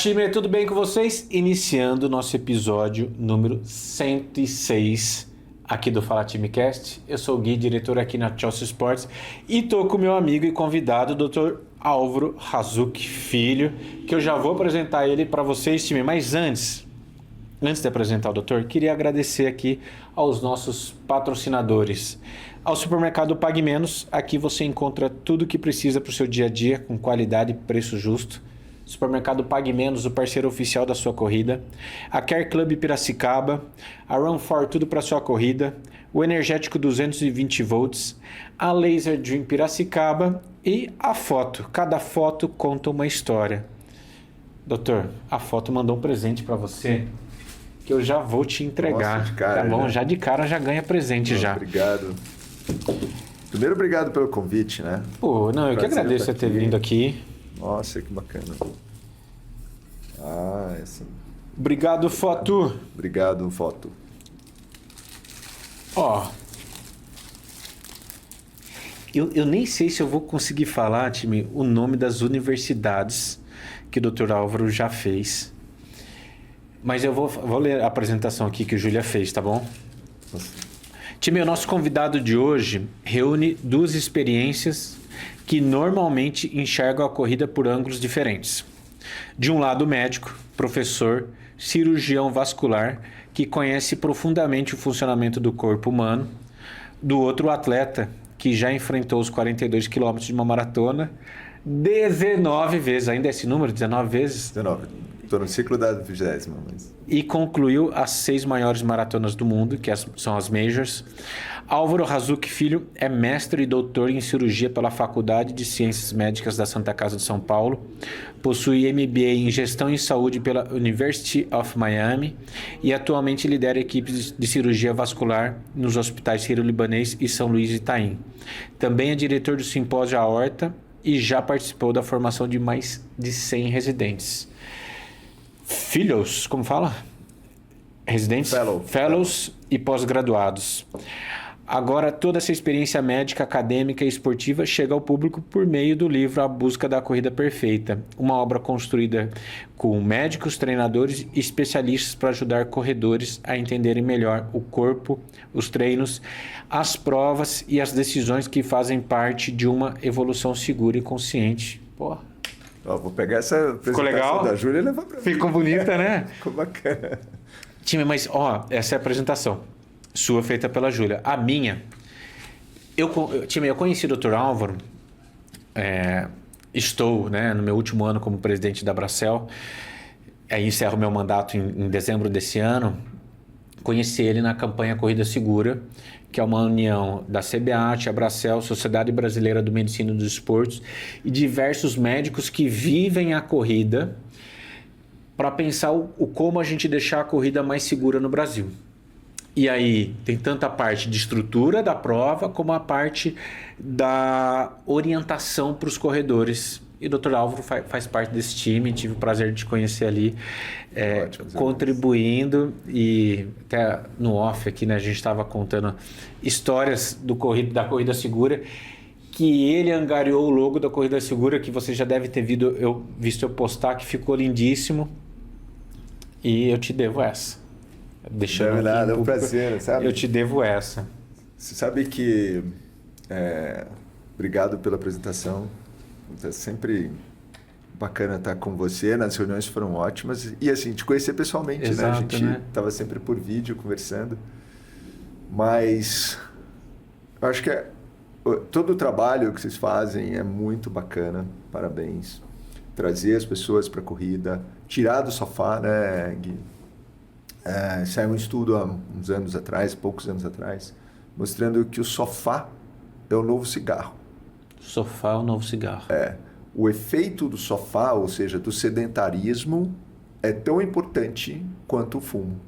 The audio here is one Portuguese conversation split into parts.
time, tudo bem com vocês? Iniciando o nosso episódio número 106 aqui do Fala Time Cast. Eu sou o Gui, diretor aqui na Chelsea Sports, e tô com meu amigo e convidado, o Dr. Álvaro Razuc Filho, que eu já vou apresentar ele para vocês, time. Mas antes de apresentar o doutor, queria agradecer aqui aos nossos patrocinadores. Ao supermercado Pague Menos, aqui você encontra tudo o que precisa para o seu dia a dia, com qualidade e preço justo. Supermercado Pague Menos, o parceiro oficial da sua corrida. A Care Club Piracicaba, a Run For, tudo para sua corrida. O Energético 220 volts, a Laser Dream Piracicaba e a Foto. Cada foto conta uma história. Doutor, a Foto mandou um presente para você que eu já vou te entregar. Nossa, de cara, tá bom? né? Já de cara já ganha presente. Nossa, já. Obrigado. Primeiro, obrigado pelo convite, né? Pô, não, eu que Prazer agradeço você estar ter aqui. vindo aqui. Nossa, que bacana. Ah, essa. Obrigado, Foto. Obrigado, foto. Ó, eu nem sei se eu vou conseguir falar, time, o nome das universidades que o Dr. Álvaro já fez. Mas eu vou ler a apresentação aqui que o Júlia fez, tá bom? Nossa. Time, o nosso convidado de hoje reúne duas experiências que normalmente enxergam a corrida por ângulos diferentes. De um lado, o médico, professor, cirurgião vascular, que conhece profundamente o funcionamento do corpo humano. Do outro, o atleta, que já enfrentou os 42 quilômetros de uma maratona 19 vezes. Ainda é esse número? 19 vezes? 19. Estou no ciclo da 20ª, mas... E concluiu as 6 maiores maratonas do mundo, que são as Majors. Álvaro Razuc Filho é mestre e doutor em cirurgia pela Faculdade de Ciências Médicas da Santa Casa de São Paulo. Possui MBA em Gestão em Saúde pela University of Miami e atualmente lidera equipes de cirurgia vascular nos hospitais Sírio-Libanês e São Luís Itaim. Também é diretor do Simpósio Aorta e já participou da formação de mais de 100 residentes. Filhos, como fala? Residentes? Fellows e pós-graduados. Agora, toda essa experiência médica, acadêmica e esportiva chega ao público por meio do livro A Busca da Corrida Perfeita, uma obra construída com médicos, treinadores e especialistas para ajudar corredores a entenderem melhor o corpo, os treinos, as provas e as decisões que fazem parte de uma evolução segura e consciente. Porra. Ó, vou pegar essa Ficou legal? apresentação da Júlia e levar para mim. Ficou bonita, né? Ficou bacana. Time, mas ó, essa é a apresentação sua feita pela Júlia. A minha, eu conheci o Dr. Álvaro, estou, né, no meu último ano como presidente da Bracell, aí encerro meu mandato em dezembro desse ano. Conheci ele na campanha Corrida Segura, que é uma união da CBAT, a Bracell, Sociedade Brasileira do Medicina dos Esportes e diversos médicos que vivem a corrida para pensar o como a gente deixar a corrida mais segura no Brasil. E aí tem tanto a parte de estrutura da prova como a parte da orientação para os corredores. E o Dr. Álvaro faz parte desse time, tive o prazer de te conhecer ali, contribuindo, e até no off aqui, né, a gente estava contando histórias da Corrida Segura, que ele angariou o logo da Corrida Segura, que você já deve ter visto eu postar, que ficou lindíssimo, e eu te devo essa. Não é nada, é um prazer, sabe? Eu te devo essa. Você sabe que... Obrigado pela apresentação. É sempre bacana estar com você. Nas reuniões foram ótimas. E assim, te conhecer pessoalmente, Exato, né? A gente estava sempre por vídeo conversando. Mas eu acho que todo o trabalho que vocês fazem é muito bacana. Parabéns. Trazer as pessoas para a corrida, tirar do sofá, né, Gui? Saiu um estudo há uns anos atrás, poucos anos atrás, mostrando que o sofá é o novo cigarro. Sofá é o novo cigarro. O efeito do sofá, ou seja, do sedentarismo, é tão importante quanto o fumo,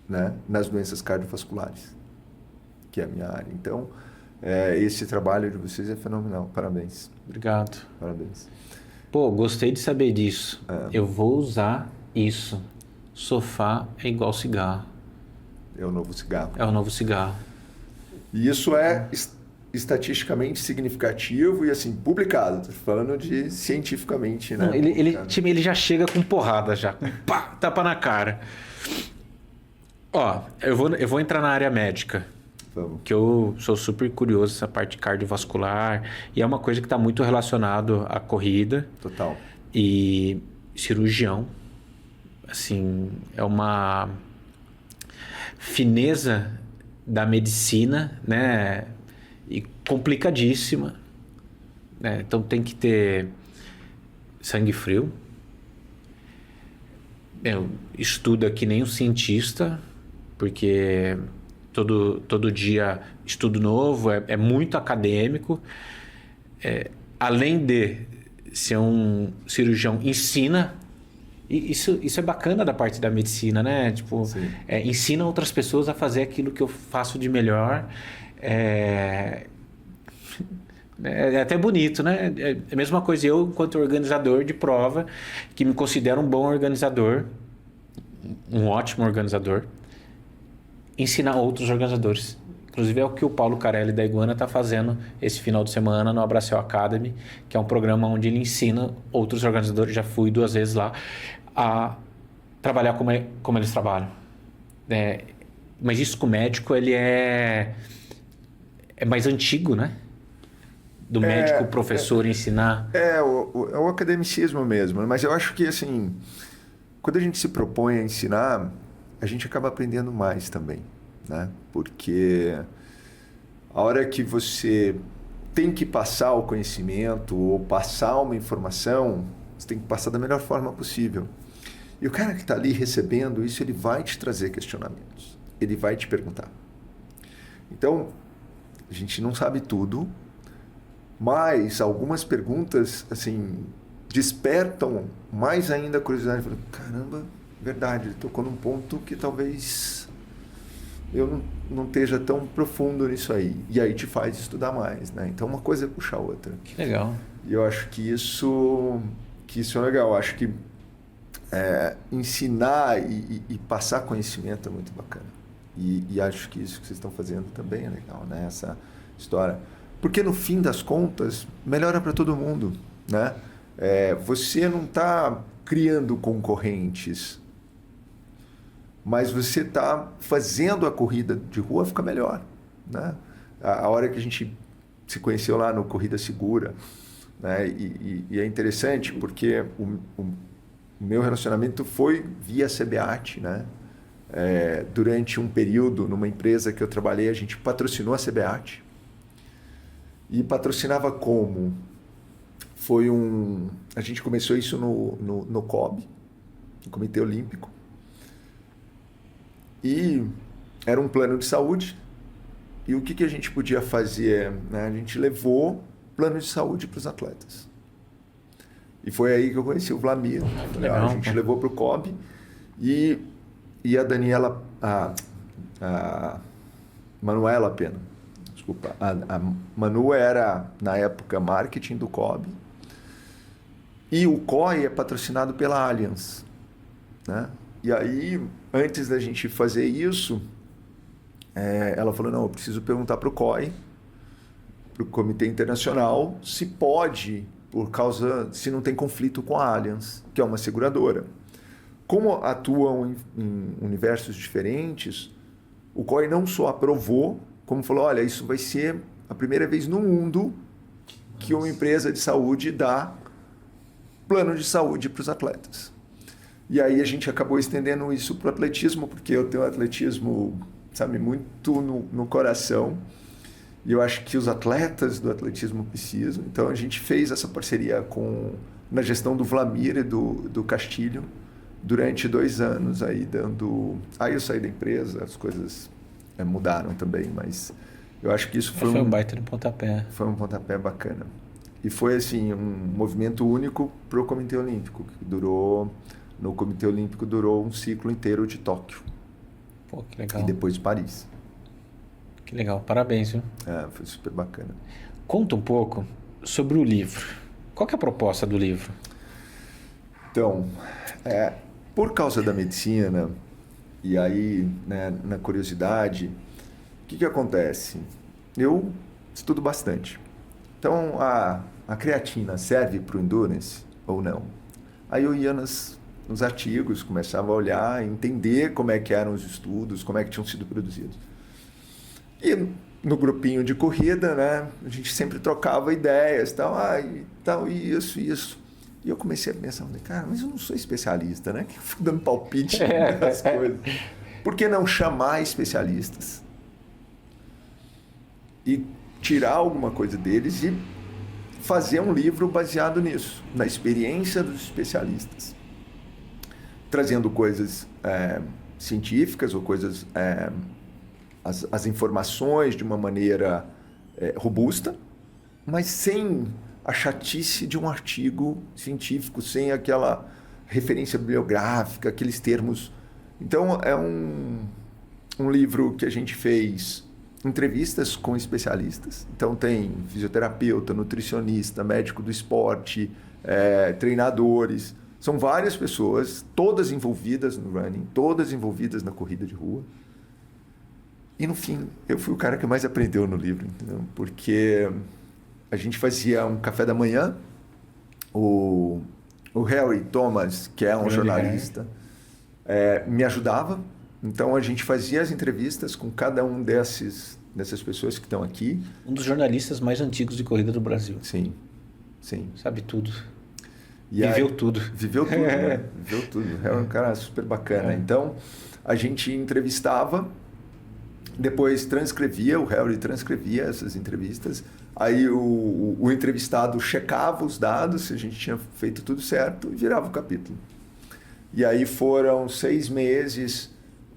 né? Nas doenças cardiovasculares, que é a minha área. Então, esse trabalho de vocês é fenomenal. Parabéns. Obrigado. Parabéns. Pô, gostei de saber disso. Eu vou usar isso. Sofá é igual cigarro. É o novo cigarro. É o novo cigarro. E isso é estatisticamente significativo e assim, publicado. Tô falando de cientificamente, né? Não, ele já chega com porrada já. Pá, tapa na cara. Ó, eu vou entrar na área médica. Vamos. Que eu sou super curioso essa parte cardiovascular. E é uma coisa que está muito relacionado à corrida. Total. E cirurgião. Assim, é uma fineza da medicina, né? E complicadíssima, né? Então tem que ter sangue frio. Eu estudo que nem um cientista, porque todo dia estudo novo, é muito acadêmico. Além de ser um cirurgião, ensina. E isso é bacana da parte da medicina, né? Tipo, ensina outras pessoas a fazer aquilo que eu faço de melhor. É até bonito, né? É a mesma coisa eu, enquanto organizador de prova, que me considero um bom organizador, um ótimo organizador, ensinar outros organizadores. Inclusive é o que o Paulo Carelli da Iguana está fazendo esse final de semana no Abracel Academy, que é um programa onde ele ensina outros organizadores, já fui 2 vezes lá, a trabalhar como eles trabalham. Mas isso com o médico, ele é mais antigo, né? Do médico, o professor ensinar. É o academicismo mesmo. Mas eu acho que, assim, quando a gente se propõe a ensinar, a gente acaba aprendendo mais também, né? Porque a hora que você tem que passar o conhecimento ou passar uma informação, você tem que passar da melhor forma possível. E o cara que está ali recebendo isso, ele vai te trazer questionamentos. Ele vai te perguntar. Então, a gente não sabe tudo, mas algumas perguntas, assim, despertam mais ainda a curiosidade. Falo, caramba, verdade, ele tocou num ponto que talvez eu não esteja tão profundo nisso aí. E aí te faz estudar mais, né? Então, uma coisa puxa a outra. Que legal. E eu acho que isso é legal. Eu acho que ensinar e passar conhecimento é muito bacana. E acho que isso que vocês estão fazendo também é legal, né? Essa história. Porque, no fim das contas, melhora para todo mundo, né? Você não está criando concorrentes, mas você está fazendo a corrida de rua ficar melhor, né? A hora que a gente se conheceu lá no Corrida Segura, né? E é interessante porque o meu relacionamento foi via CBAT, né? Durante um período, numa empresa que eu trabalhei, a gente patrocinou a CBAT. E patrocinava como? A gente começou isso no COB, no Comitê Olímpico. E era um plano de saúde. E o que a gente podia fazer? Né? A gente levou plano de saúde para os atletas. E foi aí que eu conheci o Vlamir. A gente levou para o COB e a Daniela, a Manuela Pena. Desculpa, a Manu era, na época, marketing do COB. E o COI é patrocinado pela Allianz, né? E aí, antes da gente fazer isso, ela falou, não, eu preciso perguntar para o COI, para o Comitê Internacional, se pode, se não tem conflito com a Allianz, que é uma seguradora. Como atuam em universos diferentes, o COI não só aprovou, como falou, olha, isso vai ser a primeira vez no mundo que uma empresa de saúde dá plano de saúde para os atletas. E aí a gente acabou estendendo isso para o atletismo, porque eu tenho atletismo, sabe, muito no coração. E eu acho que os atletas do atletismo precisam. Então a gente fez essa parceria na gestão do Vlamir e do Castilho durante 2 anos aí dando... Aí eu saí da empresa, as coisas mudaram também, mas eu acho que isso foi um baita de pontapé. Foi um pontapé bacana. E foi assim um movimento único para o Comitê Olímpico, que no Comitê Olímpico durou um ciclo inteiro de Tóquio. Pô, que legal. E depois Paris. Que legal, parabéns, viu? Foi super bacana. Conta um pouco sobre o livro. Qual que é a proposta do livro? Então, por causa da medicina, e aí, né, na curiosidade, o que acontece? Eu estudo bastante. Então, a creatina serve para o endurance ou não? Aí eu ia nos artigos, começava a olhar, entender como é que eram os estudos, como é que tinham sido produzidos. E no grupinho de corrida, né, a gente sempre trocava ideias, tal, isso. E eu comecei a pensar, cara, mas eu não sou especialista, né? Que eu fico dando palpite nas coisas. Por que não chamar especialistas? E tirar alguma coisa deles e fazer um livro baseado nisso, na experiência dos especialistas. Trazendo coisas científicas ou coisas... as informações de uma maneira robusta, mas sem a chatice de um artigo científico, sem aquela referência bibliográfica, aqueles termos. Então, é um livro que a gente fez entrevistas com especialistas. Então, tem fisioterapeuta, nutricionista, médico do esporte, treinadores. São várias pessoas, todas envolvidas no running, todas envolvidas na corrida de rua. E, no fim, eu fui o cara que mais aprendeu no livro, entendeu? Porque a gente fazia um café da manhã, o Harry Thomas, que é um jornalista, me ajudava. Então, a gente fazia as entrevistas com cada um dessas pessoas que estão aqui. Um dos jornalistas mais antigos de corrida do Brasil. Sim, sim. Sabe tudo. Viveu tudo. Viveu tudo, né? Viveu tudo. É um cara super bacana. Então, a gente entrevistava, depois transcrevia, o Harry transcrevia essas entrevistas. Aí o entrevistado checava os dados, se a gente tinha feito tudo certo, e virava o capítulo. E aí foram 6 meses,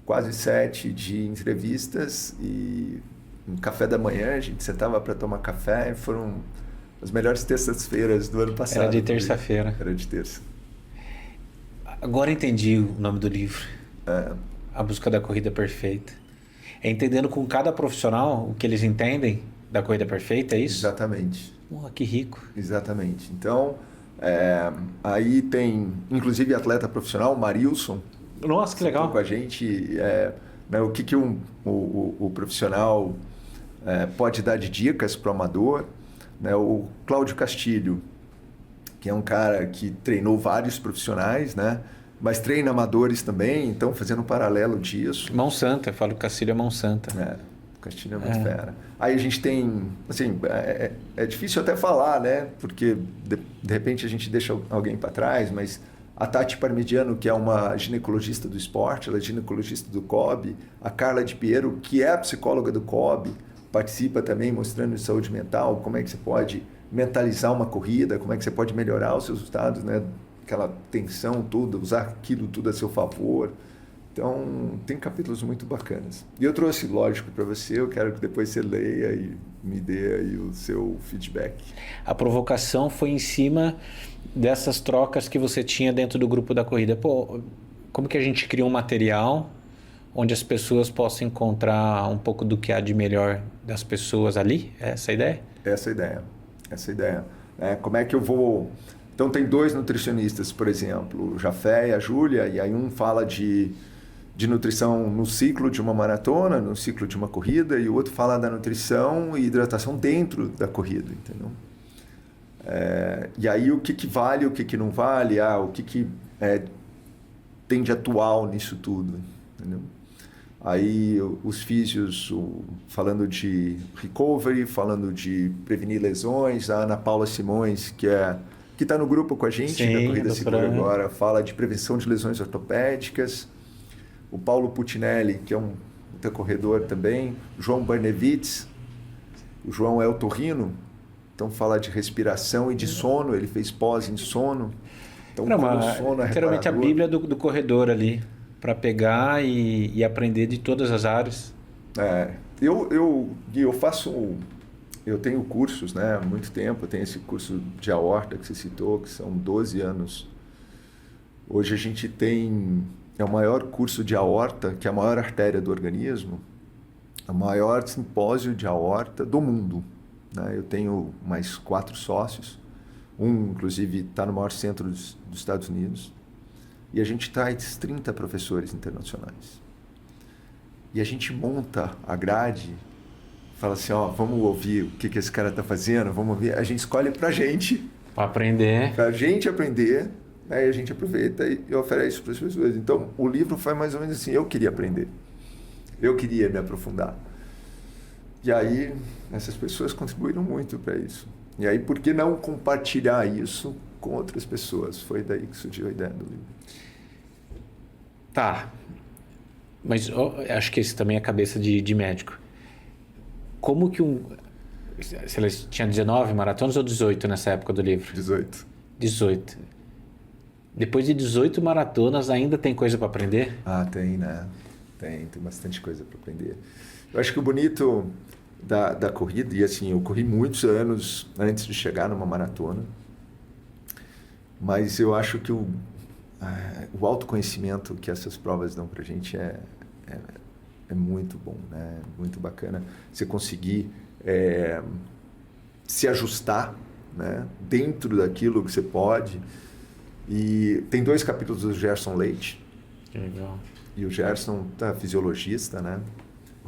quase 7 de entrevistas, e no café da manhã a gente sentava para tomar café, e foram as melhores terças-feiras do ano passado. Era de terça-feira. Era de terça. Agora entendi o nome do livro. A Busca da Corrida Perfeita. É entendendo com cada profissional o que eles entendem da corrida perfeita, é isso? Exatamente. Que rico. Exatamente. Então, aí tem, inclusive, atleta profissional, Marilson. Nossa, que legal. Com a gente, né, o que o profissional pode dar de dicas para o amador. Né? O Cláudio Castilho, que é um cara que treinou vários profissionais, né? Mas treina amadores também, então fazendo um paralelo disso. Mão Santa, eu falo que o Castilho é Mão Santa. O Castilho é muito fera. Aí a gente tem, assim, é difícil até falar, né? Porque de repente a gente deixa alguém para trás, mas a Tati Parmigiano, que é uma ginecologista do esporte, ela é ginecologista do COB, a Carla de Piero, que é a psicóloga do COB, participa também mostrando de saúde mental, como é que você pode mentalizar uma corrida, como é que você pode melhorar os seus resultados, né? Aquela tensão toda, usar aquilo tudo a seu favor. Então, tem capítulos muito bacanas. E eu trouxe, lógico, para você, eu quero que depois você leia e me dê aí o seu feedback. A provocação foi em cima dessas trocas que você tinha dentro do grupo da corrida. Como que a gente cria um material onde as pessoas possam encontrar um pouco do que há de melhor das pessoas ali? É essa a ideia? Essa a ideia. Como é que eu vou... Então, tem 2 nutricionistas, por exemplo, o Jafé e a Júlia, e aí um fala de nutrição no ciclo de uma maratona, no ciclo de uma corrida, e o outro fala da nutrição e hidratação dentro da corrida, entendeu? E aí o que vale, o que não vale, o que tem de atual nisso tudo, entendeu? Aí os físios falando de recovery, falando de prevenir lesões, a Ana Paula Simões, que está no grupo com a gente, sim, da Corrida Segura agora, fala de prevenção de lesões ortopédicas. O Paulo Putinelli, que é um corredor também. O João Barnevitz, o João é otorrino, então fala de respiração e de sono, ele fez pós em sono. Então, o sono é literalmente a bíblia do corredor ali, para pegar e aprender de todas as áreas. Eu tenho cursos, né, há muito tempo. Eu tenho esse curso de aorta que você citou, que são 12 anos. Hoje a gente tem o maior curso de aorta, que é a maior artéria do organismo, o maior simpósio de aorta do mundo. Né? Eu tenho mais 4 sócios. Um, inclusive, está no maior centro dos Estados Unidos. E a gente traz 30 professores internacionais. E a gente monta a grade fala assim, ó, vamos ouvir o que esse cara está fazendo, vamos ouvir. A gente escolhe pra gente. Para aprender. Pra gente aprender, aí a gente aproveita e oferece isso para as pessoas. Então, o livro foi mais ou menos assim, eu queria aprender. Eu queria me aprofundar. E aí, essas pessoas contribuíram muito para isso. E aí, por que não compartilhar isso com outras pessoas? Foi daí que surgiu a ideia do livro. Tá. Mas acho que esse também é a cabeça de médico. Como que se eles tinha 19 maratonas ou 18 nessa época do livro? 18. 18. Depois de 18 maratonas, ainda tem coisa para aprender? Ah, tem, né? Tem bastante coisa para aprender. Eu acho que o bonito da corrida, e assim, eu corri muitos anos antes de chegar numa maratona, mas eu acho que o autoconhecimento que essas provas dão pra gente é muito bom, né? Muito bacana você conseguir se ajustar, né? Dentro daquilo que você pode. E tem 2 capítulos do Gerson Leite. Que legal. E o Gerson é fisiologista, né?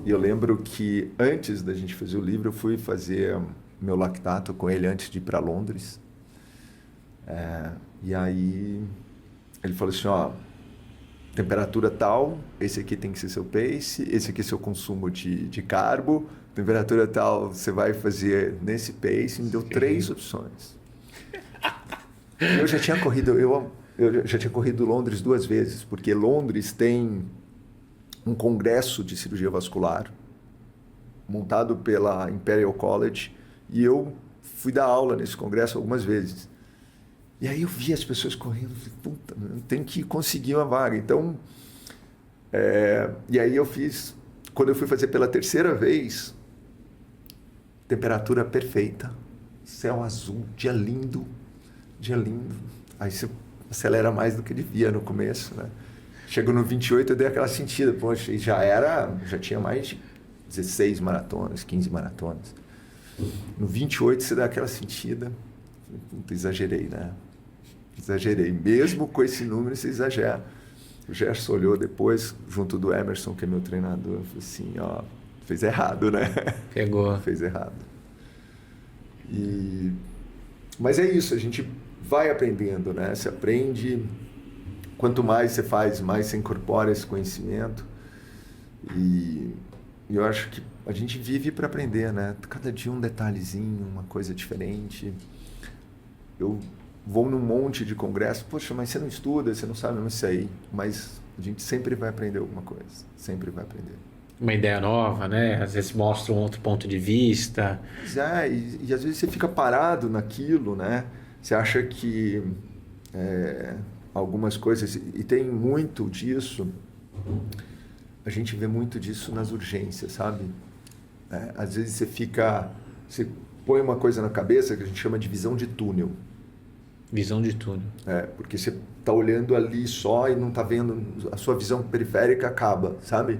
E eu lembro que antes da gente fazer o livro, eu fui fazer meu lactato com ele antes de ir para Londres. E aí ele falou assim, ó, temperatura tal, esse aqui tem que ser seu pace, esse aqui é seu consumo de carbo, temperatura tal, você vai fazer nesse pace, me deu 3 opções. Eu já tinha corrido, eu já tinha corrido Londres 2 vezes, porque Londres tem um congresso de cirurgia vascular montado pela Imperial College e eu fui dar aula nesse congresso algumas vezes. E aí eu vi as pessoas correndo, falei, puta, eu tenho que conseguir uma vaga. Então, e aí eu fiz, quando eu fui fazer pela 3ª vez, temperatura perfeita, céu azul, dia lindo. Aí você acelera mais do que devia no começo, né? Chegou no 28, eu dei aquela sentida, poxa, e já tinha mais de 16 maratonas, 15 maratonas. No 28 você dá aquela sentida, puta, exagerei, né? Exagerei, mesmo com esse número você exagera. O Gerson olhou depois, junto do Emerson, que é meu treinador, falou assim, ó, fez errado, né? Pegou. Fez errado. Mas é isso, a gente vai aprendendo, né? Você aprende, quanto mais você faz, mais você incorpora esse conhecimento. E eu acho que a gente vive para aprender, né? Cada dia um detalhezinho, uma coisa diferente. Eu vou num monte de congresso, poxa, mas você não estuda, você não sabe, não sei. Mas a gente sempre vai aprender alguma coisa, sempre vai aprender. Uma ideia nova, né? Às vezes mostra um outro ponto de vista. E às vezes você fica parado naquilo, né? Você acha que algumas coisas... E tem muito disso... A gente vê muito disso nas urgências, sabe? Às vezes você põe uma coisa na cabeça que a gente chama de visão de túnel. Visão de túnel. Porque você está olhando ali só e não está vendo... A sua visão periférica acaba, sabe?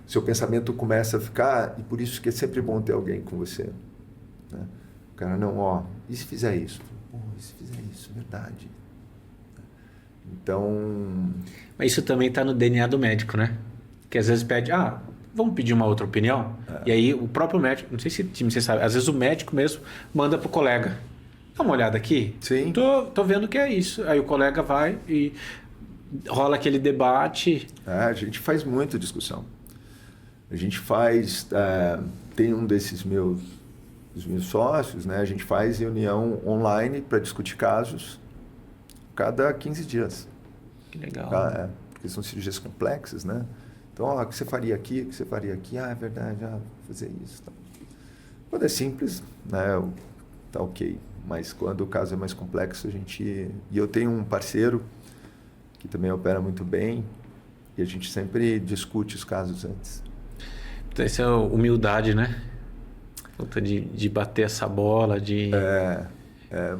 Seu pensamento começa a ficar... E por isso que é sempre bom ter alguém com você. Né? O cara, não, ó... E se fizer isso? Pô, e se fizer isso? Verdade. Então... Mas isso também está no DNA do médico, né? Que às vezes pede, vamos pedir uma outra opinião? E aí o próprio médico, não sei se você sabe, às vezes o médico mesmo manda pro colega. Dá uma olhada aqui. Sim. Tô vendo que é isso. Aí o colega vai e rola aquele debate. A gente faz muita discussão. A gente faz... tem um dos meus sócios, né? A gente faz reunião online para discutir casos cada 15 dias. Que legal. Porque são cirurgias complexas, né? Então, o que você faria aqui, o que você faria aqui? É verdade, fazer isso. Tá. Quando é simples, né, tá ok. Mas quando o caso é mais complexo, E eu tenho um parceiro que também opera muito bem e a gente sempre discute os casos antes. Então, isso é humildade, né? Falta de bater essa bola,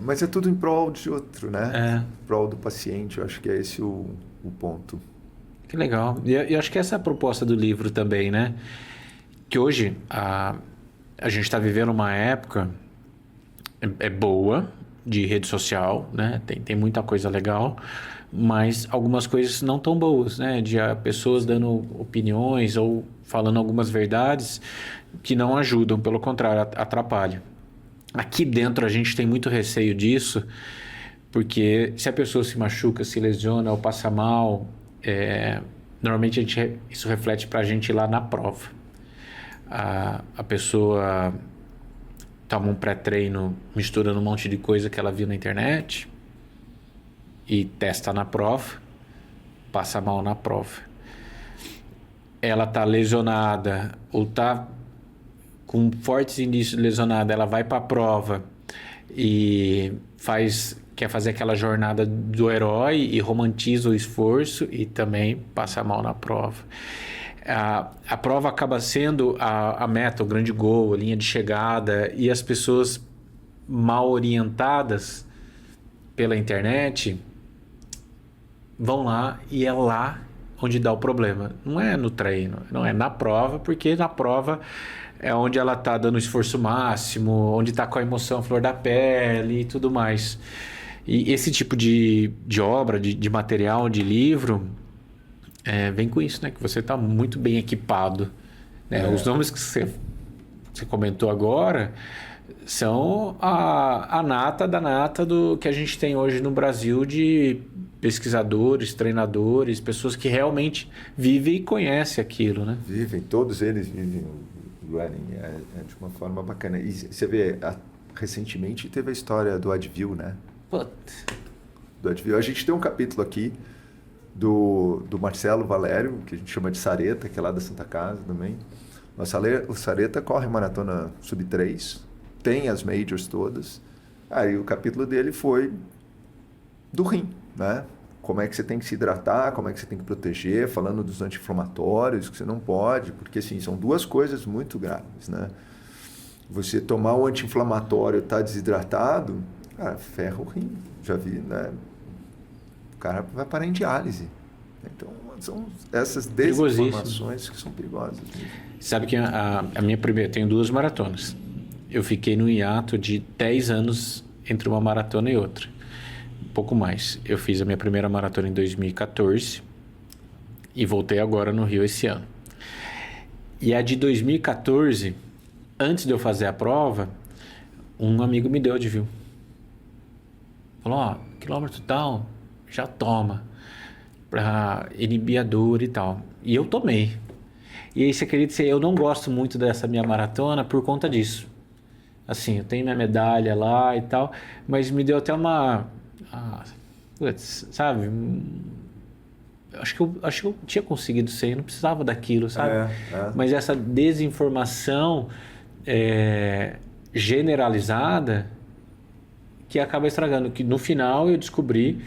mas é tudo em prol de outro, né? Em prol do paciente, eu acho que é esse o ponto. Que legal. E eu acho que essa é a proposta do livro também, né? Que hoje a gente está vivendo uma época boa de rede social, né? Tem muita coisa legal, mas algumas coisas não tão boas, né? De pessoas dando opiniões ou falando algumas verdades que não ajudam, pelo contrário, atrapalham. Aqui dentro a gente tem muito receio disso, porque se a pessoa se machuca, se lesiona ou passa mal, normalmente isso reflete para a gente lá na prova. A pessoa toma um pré-treino misturando um monte de coisa que ela viu na internet e testa na prova, passa mal na prova. Ela está lesionada ou está com fortes indícios de lesionada, ela vai para a prova e quer fazer aquela jornada do herói e romantiza o esforço e também passa mal na prova. A prova acaba sendo a meta, o grande gol, a linha de chegada, e as pessoas mal orientadas pela internet vão lá e é lá onde dá o problema. Não é no treino, não é na prova, porque na prova é onde ela está dando o esforço máximo, onde está com a emoção à flor da pele e tudo mais. E esse tipo de obra, de material, de livro, vem com isso, né? Que você está muito bem equipado. Né? Os nomes que você comentou agora são a nata da nata do que a gente tem hoje no Brasil de pesquisadores, treinadores, pessoas que realmente vivem e conhecem aquilo, né? Vivem, todos eles vivem o running de uma forma bacana. E você vê, recentemente teve a história do Advil, né? Do Advil. A gente tem um capítulo aqui do Marcelo Valério, que a gente chama de Sareta, que é lá da Santa Casa também. O Sareta corre maratona sub-3, tem as majors todas. Aí o capítulo dele foi do rim, né? Como é que você tem que se hidratar, como é que você tem que proteger, falando dos anti-inflamatórios, que você não pode, porque assim, são duas coisas muito graves, né? Você tomar um anti-inflamatório e estar desidratado, ferra o rim, já vi, né? O cara vai parar em diálise. Então, são essas desinformações que são perigosas. Sabe que a minha primeira... Tenho 2 maratonas. Eu fiquei no hiato de 10 anos entre uma maratona e outra. Um pouco mais. Eu fiz a minha primeira maratona em 2014 e voltei agora no Rio esse ano. E a de 2014, antes de eu fazer a prova, um amigo me deu Advil. Falou, quilômetro tal, já toma. Para inibir a dor e tal. E eu tomei. E aí, você queria dizer, eu não gosto muito dessa minha maratona por conta disso. Assim, eu tenho minha medalha lá e tal, mas me deu até uma... sabe? Acho que eu tinha conseguido ser, eu não precisava daquilo, sabe? Mas essa desinformação generalizada que acaba estragando. Que no final eu descobri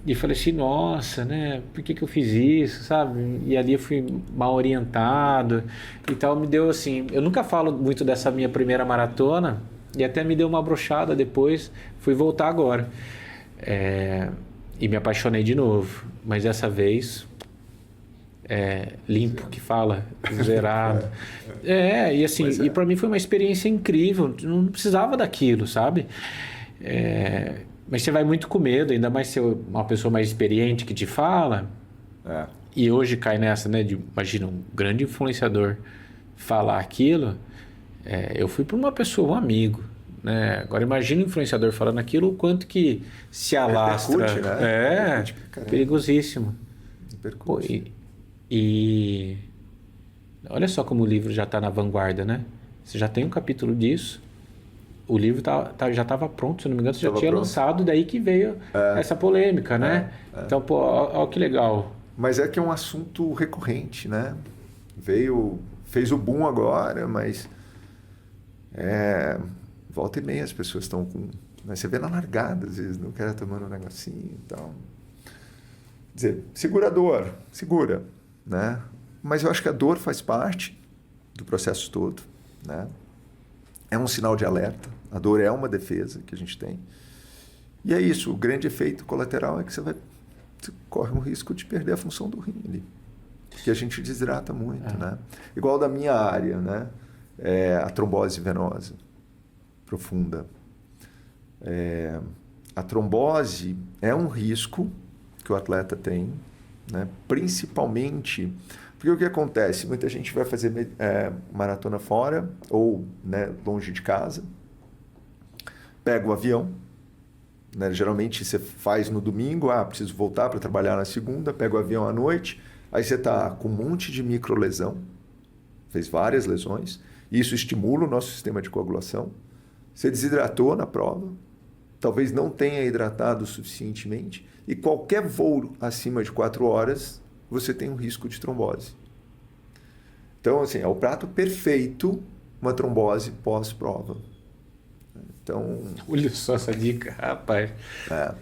e falei assim, nossa, né? Por que eu fiz isso, sabe? E ali eu fui mal orientado e tal. Me deu assim... Eu nunca falo muito dessa minha primeira maratona e até me deu uma brochada depois. Fui voltar agora. E me apaixonei de novo. Mas dessa vez... limpo, que fala, zerado. E assim, e para mim foi uma experiência incrível. Não precisava daquilo, sabe? Mas você vai muito com medo, ainda mais ser uma pessoa mais experiente que te fala. E hoje cai nessa, né? Imagina, um grande influenciador falar aquilo. Eu fui para uma pessoa, um amigo. Né? Agora imagina o influenciador falando aquilo, o quanto que se alastra. Percute, né? Perigosíssimo. Pô, e olha só como o livro já está na vanguarda, né? Você já tem um capítulo disso. O livro já estava pronto, se não me engano, você já tinha lançado, daí que veio essa polêmica, né? Então, pô, olha que legal. Mas é que é um assunto recorrente, né? Fez o boom agora, mas volta e meia as pessoas estão com... Né? Você vê na largada, às vezes, não quer tomando um negocinho e tal. Quer dizer, segura a dor, segura, né? Mas eu acho que a dor faz parte do processo todo, né? É um sinal de alerta. A dor é uma defesa que a gente tem. E é isso. O grande efeito colateral é que você corre um risco de perder a função do rim ali. Porque a gente desidrata muito, né? Igual da minha área, né? A trombose venosa profunda. A trombose é um risco que o atleta tem, né? Principalmente Porque o que acontece? Muita gente vai fazer maratona fora ou, né, longe de casa, pega o avião, né? Geralmente você faz no domingo, preciso voltar para trabalhar na segunda, pega o avião à noite, aí você está com um monte de microlesão, fez várias lesões, e isso estimula o nosso sistema de coagulação. Você desidratou na prova, talvez não tenha hidratado suficientemente, e qualquer voo acima de 4 horas, você tem um risco de trombose. Então, assim, é o prato perfeito uma trombose pós-prova. Então... Olha só essa dica, rapaz.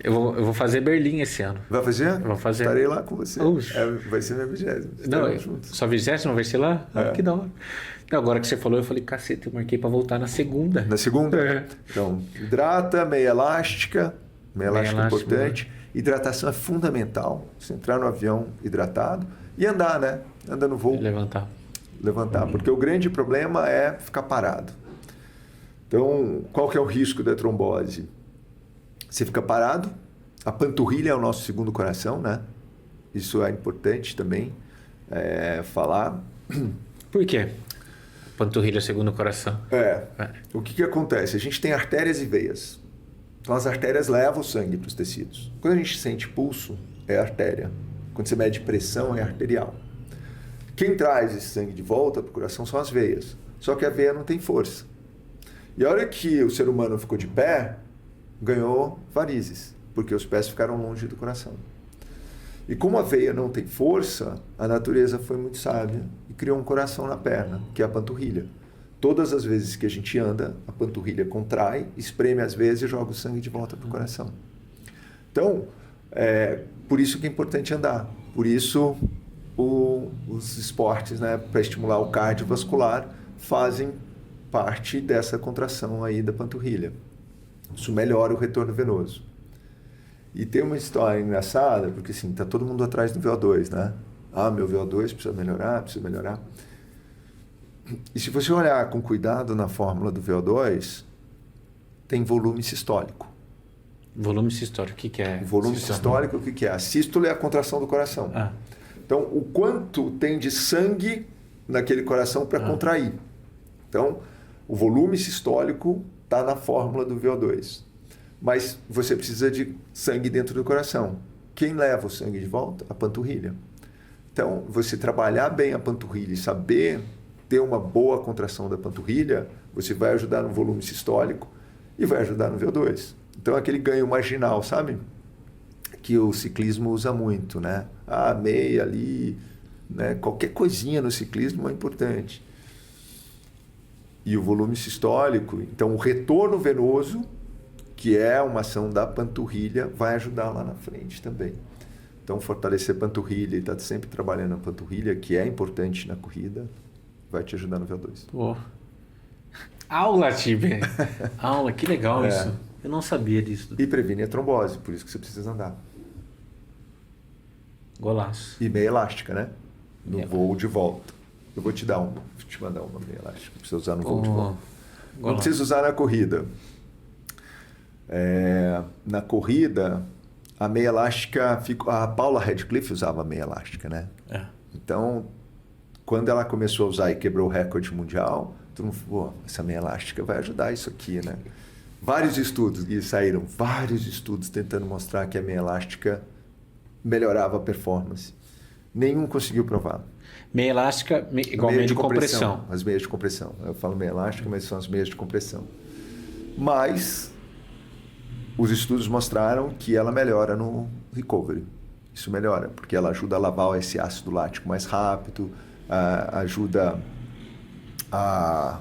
Eu vou fazer Berlim esse ano. Vai fazer? Vou fazer. Estarei lá com você. Vai ser minha 20ª. Não, sua 20ª vai ser lá? Que da hora. Agora que você falou, eu falei, cacete, eu marquei para voltar na segunda. Na segunda? Então, hidrata, meia elástica. Meia elástica é importante. Hidratação é fundamental. Você entrar no avião hidratado e andar, né? Anda no voo. Levantar. Porque o grande problema é ficar parado. Então, qual que é o risco da trombose? Você fica parado. A panturrilha é o nosso segundo coração, né? Isso é importante também falar. Por quê? Panturrilha é o segundo coração. O que acontece? A gente tem artérias e veias. Então, as artérias levam o sangue para os tecidos. Quando a gente sente pulso, é artéria. Quando você mede pressão, é arterial. Quem traz esse sangue de volta para o coração são as veias. Só que a veia não tem força. E a hora que o ser humano ficou de pé, ganhou varizes, porque os pés ficaram longe do coração. E como a veia não tem força, a natureza foi muito sábia e criou um coração na perna, que é a panturrilha. Todas as vezes que a gente anda, a panturrilha contrai, espreme as veias e joga o sangue de volta para o coração. Então, por isso que é importante andar. Por isso, os esportes, né, para estimular o cardiovascular fazem parte dessa contração aí da panturrilha. Isso melhora o retorno venoso. E tem uma história engraçada, porque assim, tá todo mundo atrás do VO2, né? Meu VO2 precisa melhorar. E se você olhar com cuidado na fórmula do VO2, tem volume sistólico. Volume sistólico, o que é? O volume sistólico, o que é? A sístole é a contração do coração. Então, o quanto tem de sangue naquele coração para contrair. Então, o volume sistólico está na fórmula do VO2. Mas você precisa de sangue dentro do coração. Quem leva o sangue de volta? A panturrilha. Então, você trabalhar bem a panturrilha e saber ter uma boa contração da panturrilha, você vai ajudar no volume sistólico e vai ajudar no VO2. Então, aquele ganho marginal, sabe? Que o ciclismo usa muito, né? Meia ali, né? Qualquer coisinha no ciclismo é importante. E o volume sistólico, então o retorno venoso, que é uma ação da panturrilha, vai ajudar lá na frente também. Então, fortalecer a panturrilha e estar sempre trabalhando a panturrilha, que é importante na corrida, vai te ajudar no VO2. Pô. Aula, Tiber! Aula, que legal isso. Eu não sabia disso. E previne a trombose, por isso que você precisa andar. Golaço. E meia elástica, né? No voo de volta. Eu vou te mandar uma meia elástica, precisa usar no voo de volta. Não precisa usar na corrida. Na corrida, a meia elástica... A Paula Radcliffe usava meia elástica, né? Então, quando ela começou a usar e quebrou o recorde mundial, todo mundo falou, essa meia elástica vai ajudar isso aqui, né? Vários estudos tentando mostrar que a meia elástica melhorava a performance. Nenhum conseguiu provar. Meia elástica igual meia de compressão. As meias de compressão. Eu falo meia elástica, mas são as meias de compressão. Mas os estudos mostraram que ela melhora no recovery. Isso melhora, porque ela ajuda a lavar esse ácido lático mais rápido, ajuda a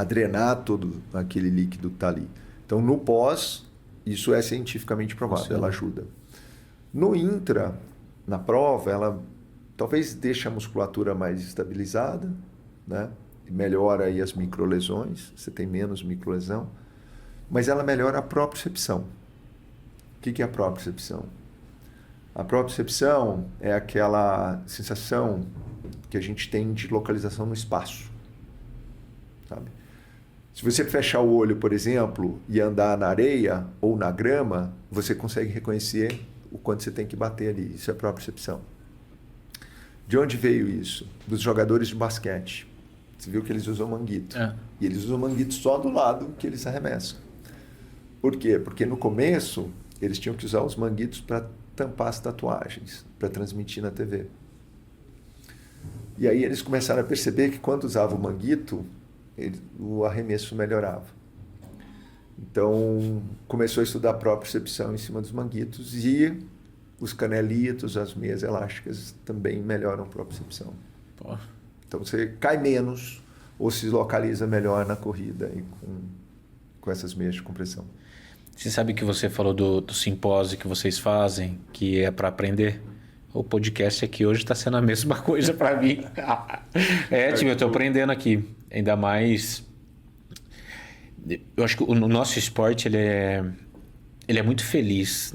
drenar todo aquele líquido que está ali. Então, no pós, isso é cientificamente provado, ela ajuda. No intra, na prova, ela talvez deixe a musculatura mais estabilizada, né? Melhora aí as microlesões, você tem menos microlesão, mas ela melhora a propriocepção. O que é a propriocepção? A propriocepção é aquela sensação que a gente tem de localização no espaço, sabe? Se você fechar o olho, por exemplo, e andar na areia ou na grama, você consegue reconhecer o quanto você tem que bater ali. Isso é propriocepção. De onde veio isso? Dos jogadores de basquete. Você viu que eles usam manguito. E eles usam manguito só do lado que eles arremessam. Por quê? Porque no começo eles tinham que usar os manguitos para tampar as tatuagens, para transmitir na TV. E aí eles começaram a perceber que quando usava o manguito, o arremesso melhorava. Então começou a estudar a propriocepção em cima dos manguitos e os canelitos, as meias elásticas também melhoram a propriocepção. Pô. Então você cai menos ou se localiza melhor na corrida e com essas meias de compressão. Você sabe que você falou do simpósio que vocês fazem, que é para aprender? O podcast aqui hoje está sendo a mesma coisa para mim. Eu estou aprendendo aqui. Ainda mais... Eu acho que o nosso esporte, ele é muito feliz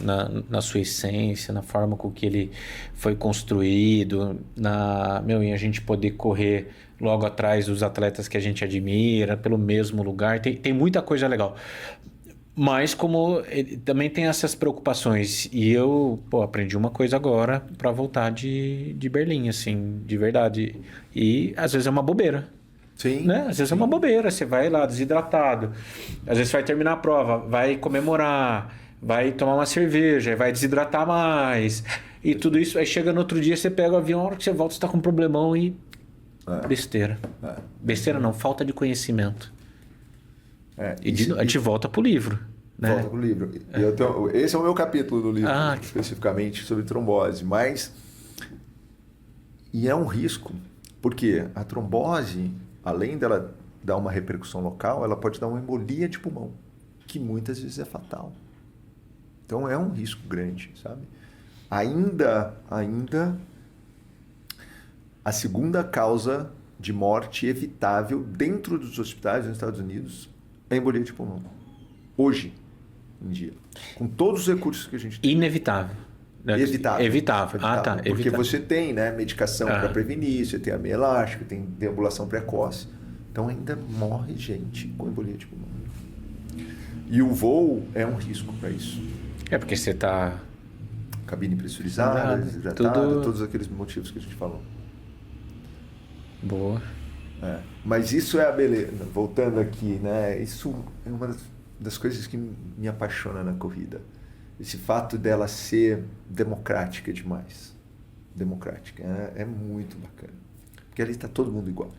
na sua essência, na forma com que ele foi construído, em a gente poder correr logo atrás dos atletas que a gente admira, pelo mesmo lugar. Tem muita coisa legal. Mas como ele também tem essas preocupações. E eu aprendi uma coisa agora para voltar de Berlim, assim, de verdade. E às vezes é uma bobeira. Sim. Né? Às vezes é uma bobeira. Você vai lá desidratado. Às vezes vai terminar a prova, vai comemorar, vai tomar uma cerveja, vai desidratar mais. E tudo isso. Aí chega no outro dia, você pega o avião, a hora que você volta, você está com um problemão e... Besteira. Besteira não, falta de conhecimento. A gente volta pro livro. Né? Volta pro livro. Esse é o meu capítulo do livro, especificamente sobre trombose. E é um risco, porque a trombose, além dela dar uma repercussão local, ela pode dar uma embolia de pulmão, que muitas vezes é fatal. Então é um risco grande, sabe? Ainda a segunda causa de morte evitável dentro dos hospitais nos Estados Unidos é embolia de pulmão. Hoje em dia. Com todos os recursos que a gente tem. Inevitável. Evitável. Porque evitável. você tem, né, medicação para prevenir, você tem a meia elástica, tem deambulação precoce. Então ainda morre gente com embolia de pulmão. E o voo é um risco para isso. Porque você está... Cabine pressurizada, desidratada, todos aqueles motivos que a gente falou. Boa. Mas isso é a beleza. Voltando aqui, né? Isso é uma das coisas que me apaixona na corrida. Esse fato dela ser democrática demais. Democrática. É muito bacana. Porque ali está todo mundo igual.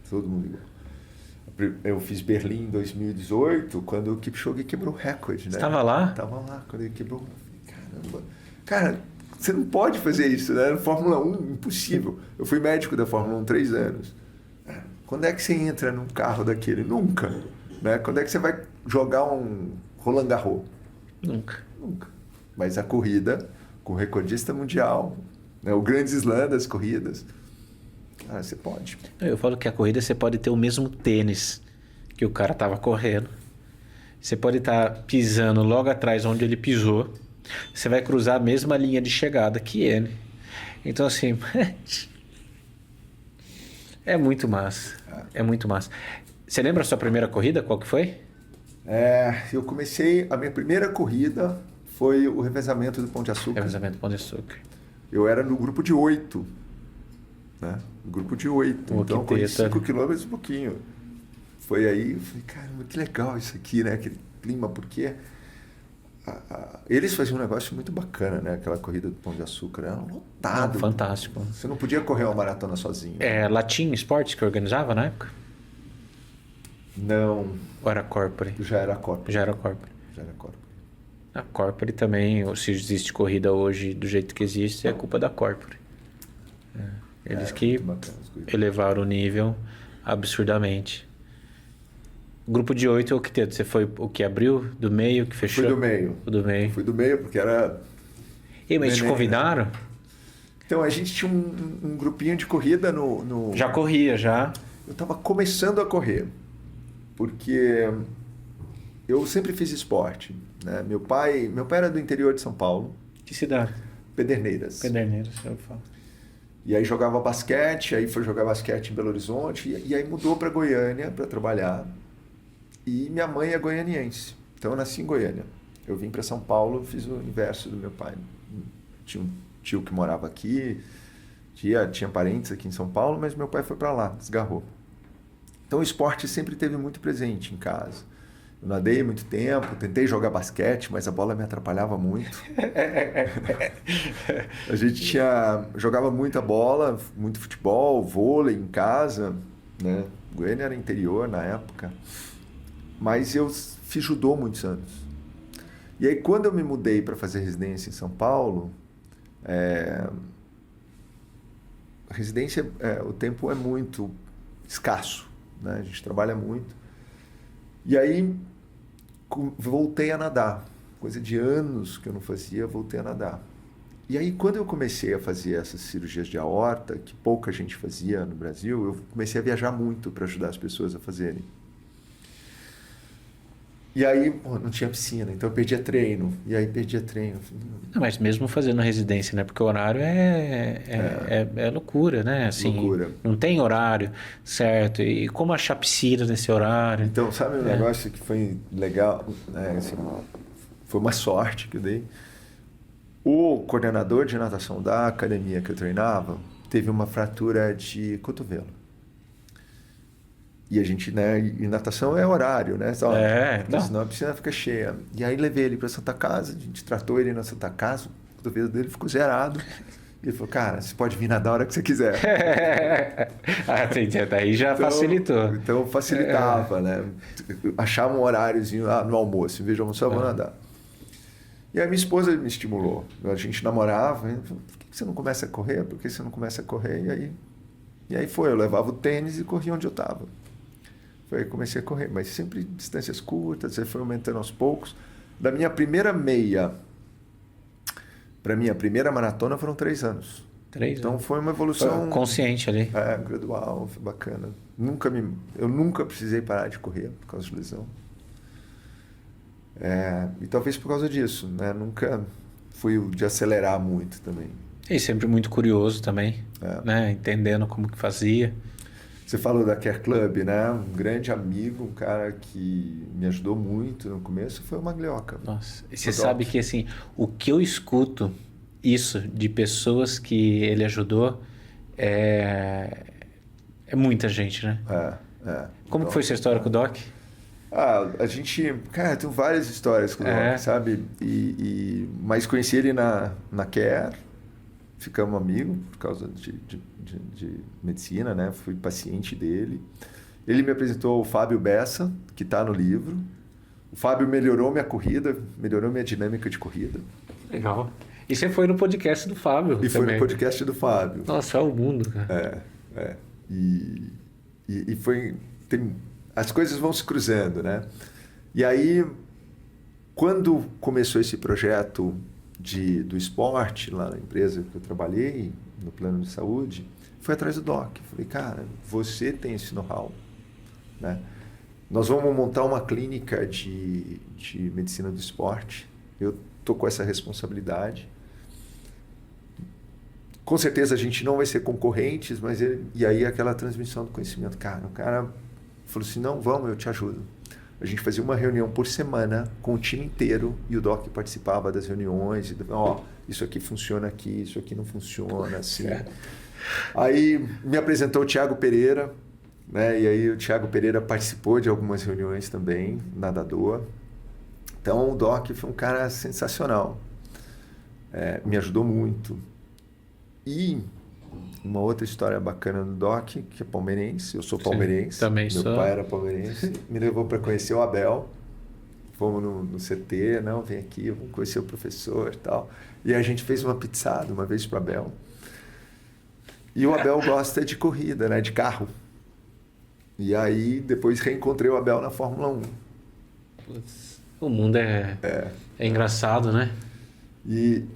Todo mundo igual. Eu fiz Berlim em 2018, quando o Kipchoge quebrou o recorde, né? Você estava lá? Estava lá, quando ele quebrou. Caramba. Cara, você não pode fazer isso, né? Na Fórmula 1, impossível. Eu fui médico da Fórmula 1 3 anos. Quando é que você entra num carro daquele? Nunca. Né? Quando é que você vai jogar um Roland Garros? Nunca. Mas a corrida, com o recordista mundial, né? O grande slam das corridas, você pode. Eu falo que a corrida você pode ter o mesmo tênis que o cara estava correndo. Você pode estar pisando logo atrás onde ele pisou. Você vai cruzar a mesma linha de chegada que ele. Então, assim... É muito massa. É muito massa. Você lembra a sua primeira corrida? Qual que foi? Eu comecei... A minha primeira corrida foi o revezamento do Pão de Açúcar. Revezamento do Pão de Açúcar. Eu era no grupo de 8. Né? Grupo de 8. Então, corri 5 quilômetros e pouquinho. Foi aí, eu falei, caramba, que legal isso aqui, né? Aquele clima, porque... Eles faziam um negócio muito bacana, né? Aquela corrida do Pão de Açúcar. Era lotado. Fantástico. Você não podia correr uma maratona sozinho. Latim Esportes que organizava na época? Não. Ou era Corpore? Já era Corpore. A Corpore também, se existe corrida hoje do jeito que existe, é culpa da Corpore. Eles que elevaram o nível absurdamente. Grupo de 8 é o que teve? Você foi o que abriu? Do meio, que fechou? Fui do meio. Fui do meio porque era... Mas te convidaram? Então, a gente tinha um grupinho de corrida no... Já corria, já? Eu estava começando a correr. Porque eu sempre fiz esporte. Né? Meu pai era do interior de São Paulo. Que cidade? Pederneiras, eu falo. E aí jogava basquete, aí foi jogar basquete em Belo Horizonte. E aí mudou para Goiânia para trabalhar. E minha mãe é goianiense. Então eu nasci em Goiânia. Eu vim para São Paulo, fiz o inverso do meu pai. Tinha um tio que morava aqui. Tinha parentes aqui em São Paulo, mas meu pai foi para lá, desgarrou. Então o esporte sempre teve muito presente em casa. Eu nadei muito tempo, tentei jogar basquete, mas a bola me atrapalhava muito. A gente jogava muita bola, muito futebol, vôlei em casa, né? Goiânia era interior na época. Mas eu fiz judô muitos anos. E aí quando eu me mudei para fazer residência em São Paulo, residência, o tempo é muito escasso, né? A gente trabalha muito. E aí voltei a nadar. Coisa de anos que eu não fazia, voltei a nadar. E aí quando eu comecei a fazer essas cirurgias de aorta, que pouca gente fazia no Brasil, eu comecei a viajar muito para ajudar as pessoas a fazerem. E aí, não tinha piscina, então eu perdia treino. E aí perdia treino. Não, mas mesmo fazendo residência, né? Porque o horário é loucura, né? Assim, loucura. Não tem horário certo. E como achar piscina nesse horário? Então, sabe um negócio que foi legal? Assim, foi uma sorte que eu dei. O coordenador de natação da academia que eu treinava teve uma fratura de cotovelo. E a gente, né? E natação é horário, né? Porque senão a piscina fica cheia. E aí levei ele para Santa Casa, a gente tratou ele na Santa Casa, o cotovelo dele ficou zerado. E ele falou, cara, você pode vir nadar a hora que você quiser. Entendi. Daí já facilitou. Então facilitava, né? Achava um horáriozinho no almoço, em vez de almoçar, eu vou nadar. E aí minha esposa me estimulou. A gente namorava, e falou, por que você não começa a correr? Por que você não começa a correr? E aí foi, eu levava o tênis e corria onde eu estava. Foi aí que comecei a correr, mas sempre distâncias curtas, aí foi aumentando aos poucos. Da minha primeira meia para minha primeira maratona foram 3 anos. 3 então anos. Foi uma evolução... Foi consciente ali. Gradual, foi bacana. Eu nunca precisei parar de correr por causa de lesão. E talvez por causa disso, né? Nunca fui de acelerar muito também. E sempre muito curioso também, né? Entendendo como que fazia. Você falou da Care Club, né? Um grande amigo, um cara que me ajudou muito no começo foi o Maglioca. Nossa, e você sabe que assim, o que eu escuto isso de pessoas que ele ajudou é muita gente, né? Como que foi essa história com o Doc? A gente, cara, tem várias histórias com o Doc, sabe? Mas conheci ele na Care, ficamos amigos por causa de medicina, né? Fui paciente dele. Ele me apresentou o Fábio Bessa, que está no livro. O Fábio melhorou minha corrida, melhorou minha dinâmica de corrida. Legal. E você foi no podcast do Fábio também. Foi no podcast do Fábio. Nossa, é o mundo, cara. E foi... as coisas vão se cruzando, né? E aí, quando começou esse projeto do esporte, lá na empresa que eu trabalhei, no plano de saúde, fui atrás do Doc. Falei, cara, você tem esse know-how, né? Nós vamos montar uma clínica de medicina do esporte. Eu estou com essa responsabilidade. Com certeza a gente não vai ser concorrentes, mas e aí aquela transmissão do conhecimento. Cara, o cara falou assim, não, vamos, eu te ajudo. A gente fazia uma reunião por semana com o time inteiro e o Doc participava das reuniões. E, isso aqui funciona aqui, isso aqui não funciona, assim. Aí me apresentou o Thiago Pereira, né? E aí o Thiago Pereira participou de algumas reuniões também, nadador. Então o Doc foi um cara sensacional. Me ajudou muito. E uma outra história bacana do Doc, que é palmeirense, eu sou palmeirense. Sim, também Meu pai era palmeirense, me levou para conhecer o Abel. Fomos no CT, não, vem aqui, vamos conhecer o professor e tal. E a gente fez uma pizzada uma vez para o Abel. E o Abel gosta de corrida, né, de carro. E aí depois reencontrei o Abel na Fórmula 1. Putz, o mundo é engraçado, né? E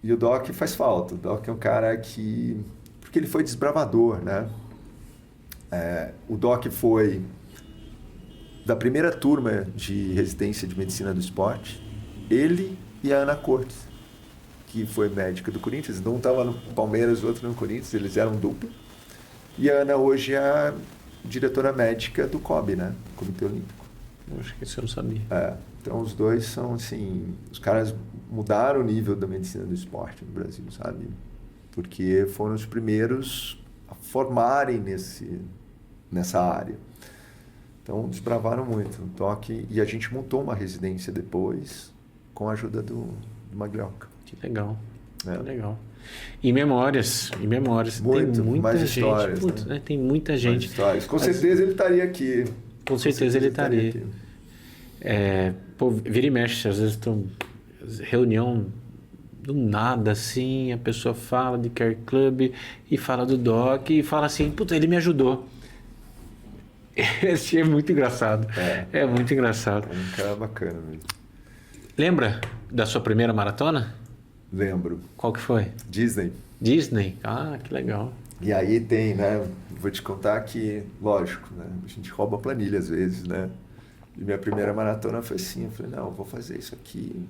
o Doc faz falta. O Doc é um cara que... Porque ele foi desbravador, né? O Doc foi da primeira turma de residência de medicina do esporte. Ele e a Ana Cortes, que foi médica do Corinthians. Um estava no Palmeiras, o outro no Corinthians. Eles eram dupla. E a Ana hoje é a diretora médica do COB, né? Comitê Olímpico. Acho que isso eu não sabia. Então os dois são assim... Os caras mudaram o nível da medicina do esporte no Brasil, sabe? porque foram os primeiros a formarem nessa área. Então, desbravaram muito no toque. E a gente montou uma residência depois, com a ajuda do Maglioca. Que legal. Que legal. E memórias. Muito, tem muita mais gente. histórias, Putz, né? né? Tem muita gente. Com certeza ele estaria aqui. Com certeza ele estaria. aqui. Pô, vira e mexe, às vezes estão reunião do nada, assim, a pessoa fala de Care Club e fala do Doc e fala assim, puta, ele me ajudou. Esse é muito engraçado. É muito engraçado. É um cara bacana mesmo. Lembra da sua primeira maratona? Lembro. Qual que foi? Disney. Disney? Ah, que legal. E aí tem, né? Vou te contar que, lógico, né? A gente rouba planilha às vezes, né? E minha primeira maratona foi assim, eu falei, não, eu vou fazer isso aqui.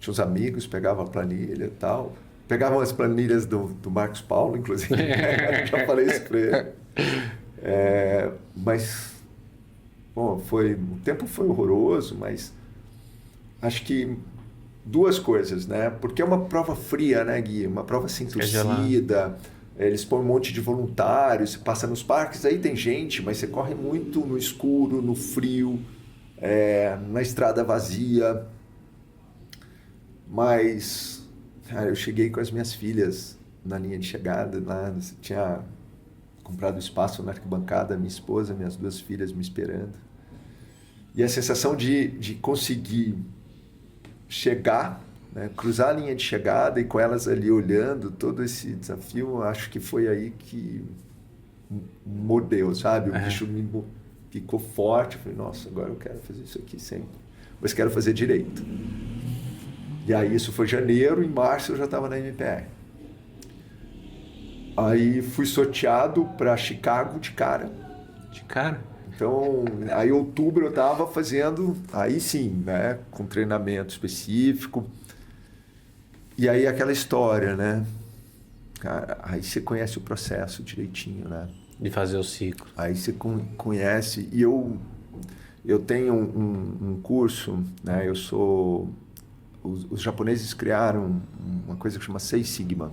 Tinha uns amigos, pegava a planilha e tal. Pegavam as planilhas do Marcos Paulo, inclusive. Já falei isso pra ele. Mas, bom, o tempo foi horroroso, mas acho que duas coisas, né? Porque é uma prova fria, né, Gui? Uma prova sem torcida. Eles põem um monte de voluntários, você passa nos parques, aí tem gente, mas você corre muito no escuro, no frio, na estrada vazia. Mas, cara, eu cheguei com as minhas filhas na linha de chegada, lá, tinha comprado espaço na arquibancada, minha esposa, minhas duas filhas me esperando. E a sensação de conseguir chegar, né, cruzar a linha de chegada e com elas ali olhando todo esse desafio, acho que foi aí que mordeu, sabe? O bicho ficou forte. Eu falei, nossa, agora eu quero fazer isso aqui sempre. Mas quero fazer direito. E aí isso foi janeiro, em março eu já estava na MPR. Aí fui sorteado para Chicago de cara. De cara? Então, aí em outubro eu estava fazendo, aí sim, né, com treinamento específico. E aí aquela história, né? Cara, aí você conhece o processo direitinho, né? De fazer o ciclo. Aí você conhece. E eu tenho um curso, né? Os japoneses criaram uma coisa que chama Seis Sigma,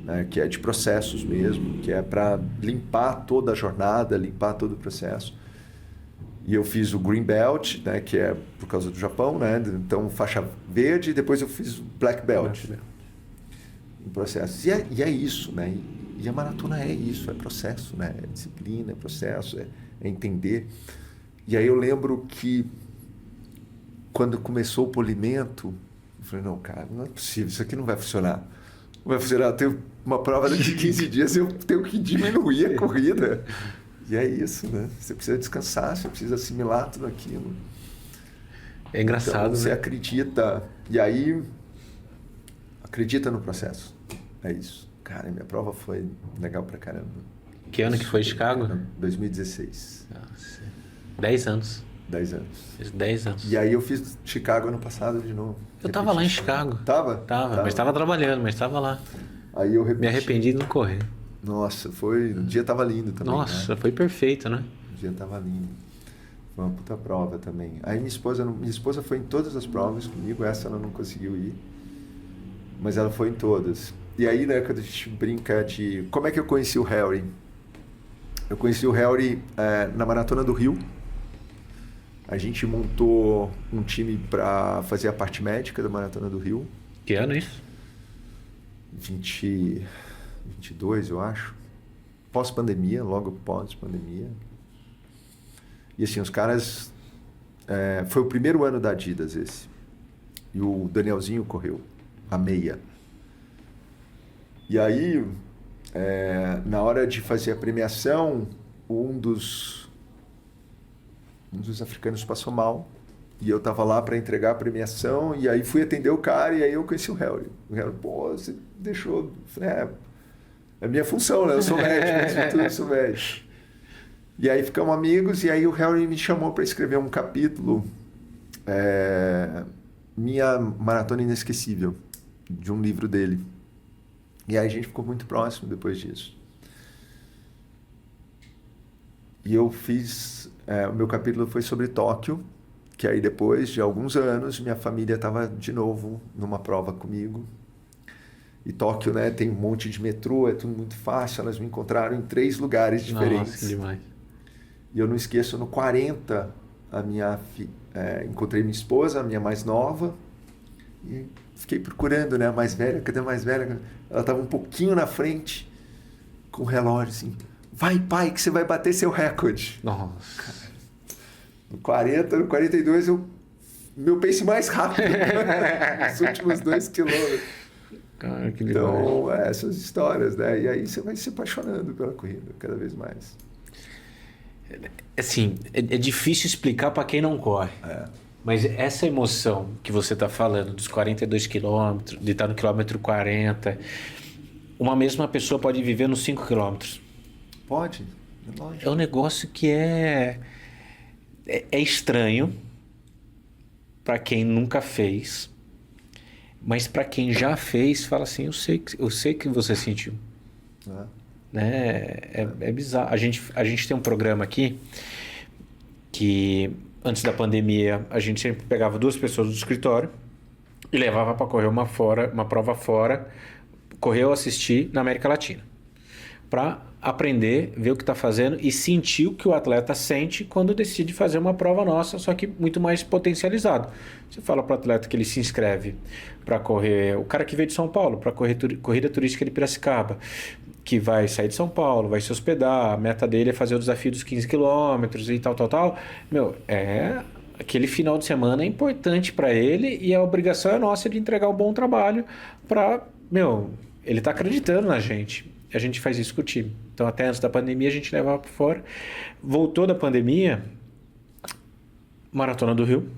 né? Que é de processos mesmo, que é para limpar toda a jornada, limpar todo o processo. E eu fiz o Green Belt, né? Que é por causa do Japão, né? Então, faixa verde, e depois eu fiz o Black Belt. Em processos. E é isso, né? E a maratona é isso, é processo, né? É disciplina, é processo, é entender. E aí eu lembro que quando começou o polimento, eu falei, não, cara, não é possível, isso aqui não vai funcionar. Não vai funcionar, eu tenho uma prova daqui 15 dias, eu tenho que diminuir a corrida. E é isso, né? Você precisa descansar, você precisa assimilar tudo aquilo. É engraçado, então, você né? acredita, e aí acredita no processo. É isso. Cara, minha prova foi legal pra caramba. Que ano que foi Chicago? 2016. Nossa. 10 anos. 10 anos. Fiz 10 anos. E aí eu fiz Chicago ano passado de novo. Eu tava lá em Chicago. Tava, mas tava trabalhando, mas tava lá. Aí eu repeti. Me arrependi de não correr. Nossa, o dia tava lindo também. Nossa, né? Foi perfeito, né? O dia tava lindo. Foi uma puta prova também. Aí minha esposa foi em todas as provas comigo, essa ela não conseguiu ir. Mas ela foi em todas. E aí, né, quando a gente brinca de... Como é que eu conheci o Harry? Eu conheci o Harry na Maratona do Rio. A gente montou um time para fazer a parte médica da Maratona do Rio. Que ano isso? 22, eu acho. Pós-pandemia, logo pós-pandemia. E assim, os caras... foi o primeiro ano da Adidas esse. E o Danielzinho correu a meia. E aí, na hora de fazer a premiação, um dos africanos passou mal. E eu tava lá para entregar a premiação, e aí fui atender o cara, e aí eu conheci o Harry. O Harry, pô, você deixou... Eu falei, é minha função, né? Eu sou médico, eu sou médico. E aí ficamos amigos, e aí o Harry me chamou para escrever um capítulo, Minha Maratona Inesquecível, de um livro dele. E aí a gente ficou muito próximo depois disso. E eu fiz... o meu capítulo foi sobre Tóquio, que aí depois de alguns anos minha família estava de novo numa prova comigo. E Tóquio, né, tem um monte de metrô, é tudo muito fácil. Elas me encontraram em 3 lugares diferentes. Nossa, que demais. E eu não esqueço, no 40, encontrei minha esposa, a minha mais nova, e fiquei procurando, né, a mais velha, cadê a mais velha? Ela estava um pouquinho na frente, com o relógio assim, vai pai, que você vai bater seu recorde. Nossa. No 40, no 42, meu pace mais rápido, nos últimos 2 quilômetros. Cara, que legal. Então, essas histórias, né? E aí você vai se apaixonando pela corrida, cada vez mais. Assim, é difícil explicar para quem não corre. Mas essa emoção que você está falando, dos 42 quilômetros, de estar no quilômetro 40, uma mesma pessoa pode viver nos 5 quilômetros. Pode, é lógico. É um negócio que é estranho para quem nunca fez, mas para quem já fez, fala assim, eu sei que você sentiu. Né? É bizarro. A gente tem um programa aqui que antes da pandemia a gente sempre pegava 2 pessoas do escritório e levava para correr uma prova fora, correr ou assistir na América Latina, para aprender, ver o que está fazendo e sentir o que o atleta sente quando decide fazer uma prova nossa, só que muito mais potencializado. Você fala para o atleta que ele se inscreve para correr, o cara que veio de São Paulo, para correr corrida turística de Piracicaba, que vai sair de São Paulo, vai se hospedar, a meta dele é fazer o desafio dos 15 quilômetros e tal. Meu, aquele final de semana é importante para ele e a obrigação é nossa de entregar um bom trabalho para, ele está acreditando na gente. A gente faz isso com o time. Então, até antes da pandemia, a gente levava para fora. Voltou da pandemia, Maratona do Rio.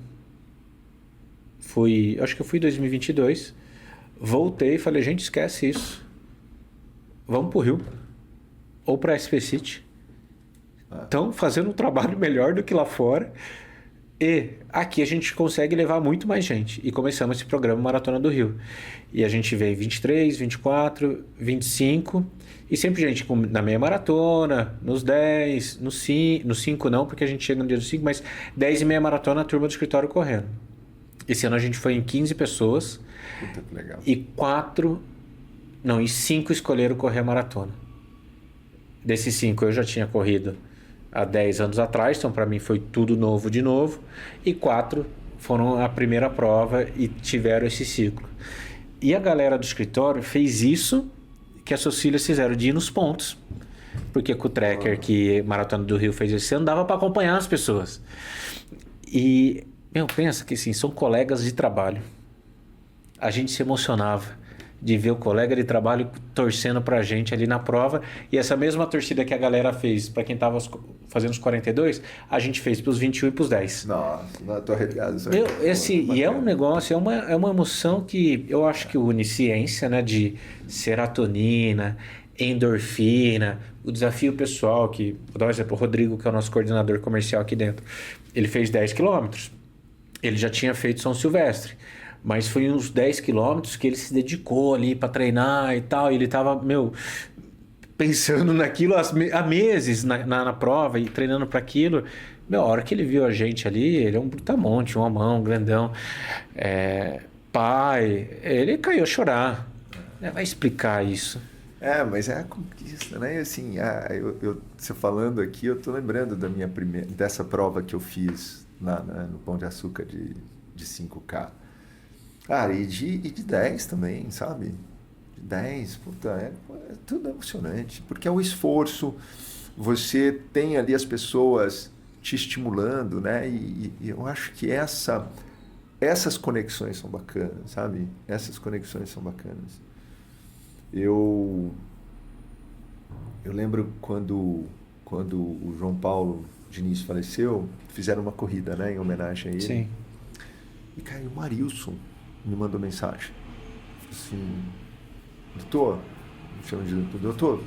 Acho que eu fui em 2022. Voltei e falei, gente, esquece isso. Vamos pro Rio. Ou pra SP City. Estão fazendo um trabalho melhor do que lá fora. E aqui a gente consegue levar muito mais gente. E começamos esse programa Maratona do Rio. E a gente veio 23, 24, 25. E sempre gente na meia maratona, nos 10, nos 5 não, porque a gente chega no dia dos 5, mas 10 e meia maratona a turma do escritório correndo. Esse ano a gente foi em 15 pessoas. Puta, que legal. E 5 escolheram correr a maratona. Desses 5 eu já tinha corrido há 10 anos atrás, então para mim foi tudo novo de novo. E 4 foram a primeira prova e tiveram esse ciclo. E a galera do escritório fez isso que as suas filhas fizeram, de ir nos pontos. Porque com o tracker que Maratona do Rio fez esse ano, dava para acompanhar as pessoas. E, pensa que assim, são colegas de trabalho. A gente se emocionava de ver o colega de trabalho torcendo pra gente ali na prova. E essa mesma torcida que a galera fez para quem tava fazendo os 42, a gente fez pros 21 e pros 10. Nossa, tô arrepiado. E é um negócio, é uma emoção que eu acho que une ciência, né, de serotonina, endorfina, o desafio pessoal, que, vou dar um exemplo, o Rodrigo, que é o nosso coordenador comercial aqui dentro, ele fez 10 quilômetros. Ele já tinha feito São Silvestre. Mas foi uns 10 quilômetros que ele se dedicou ali para treinar e tal. E ele tava, pensando naquilo há meses na prova e treinando para aquilo. A hora que ele viu a gente ali, ele é um brutamonte, um homão, um grandão. Pai, ele caiu a chorar. Vai explicar isso. Mas é a conquista, né? E assim, você falando aqui, eu tô lembrando dessa prova que eu fiz no Pão de Açúcar de 5K. Cara, e de 10 também, sabe? De 10, puta, é tudo emocionante. Porque é o esforço, você tem ali as pessoas te estimulando, né? E eu acho que essas conexões são bacanas, sabe? Essas conexões são bacanas. Eu lembro quando o João Paulo Diniz faleceu, fizeram uma corrida, né? Em homenagem a ele. Sim. E caiu o Marilson. Me mandou mensagem. Assim, doutor, me chama de doutor,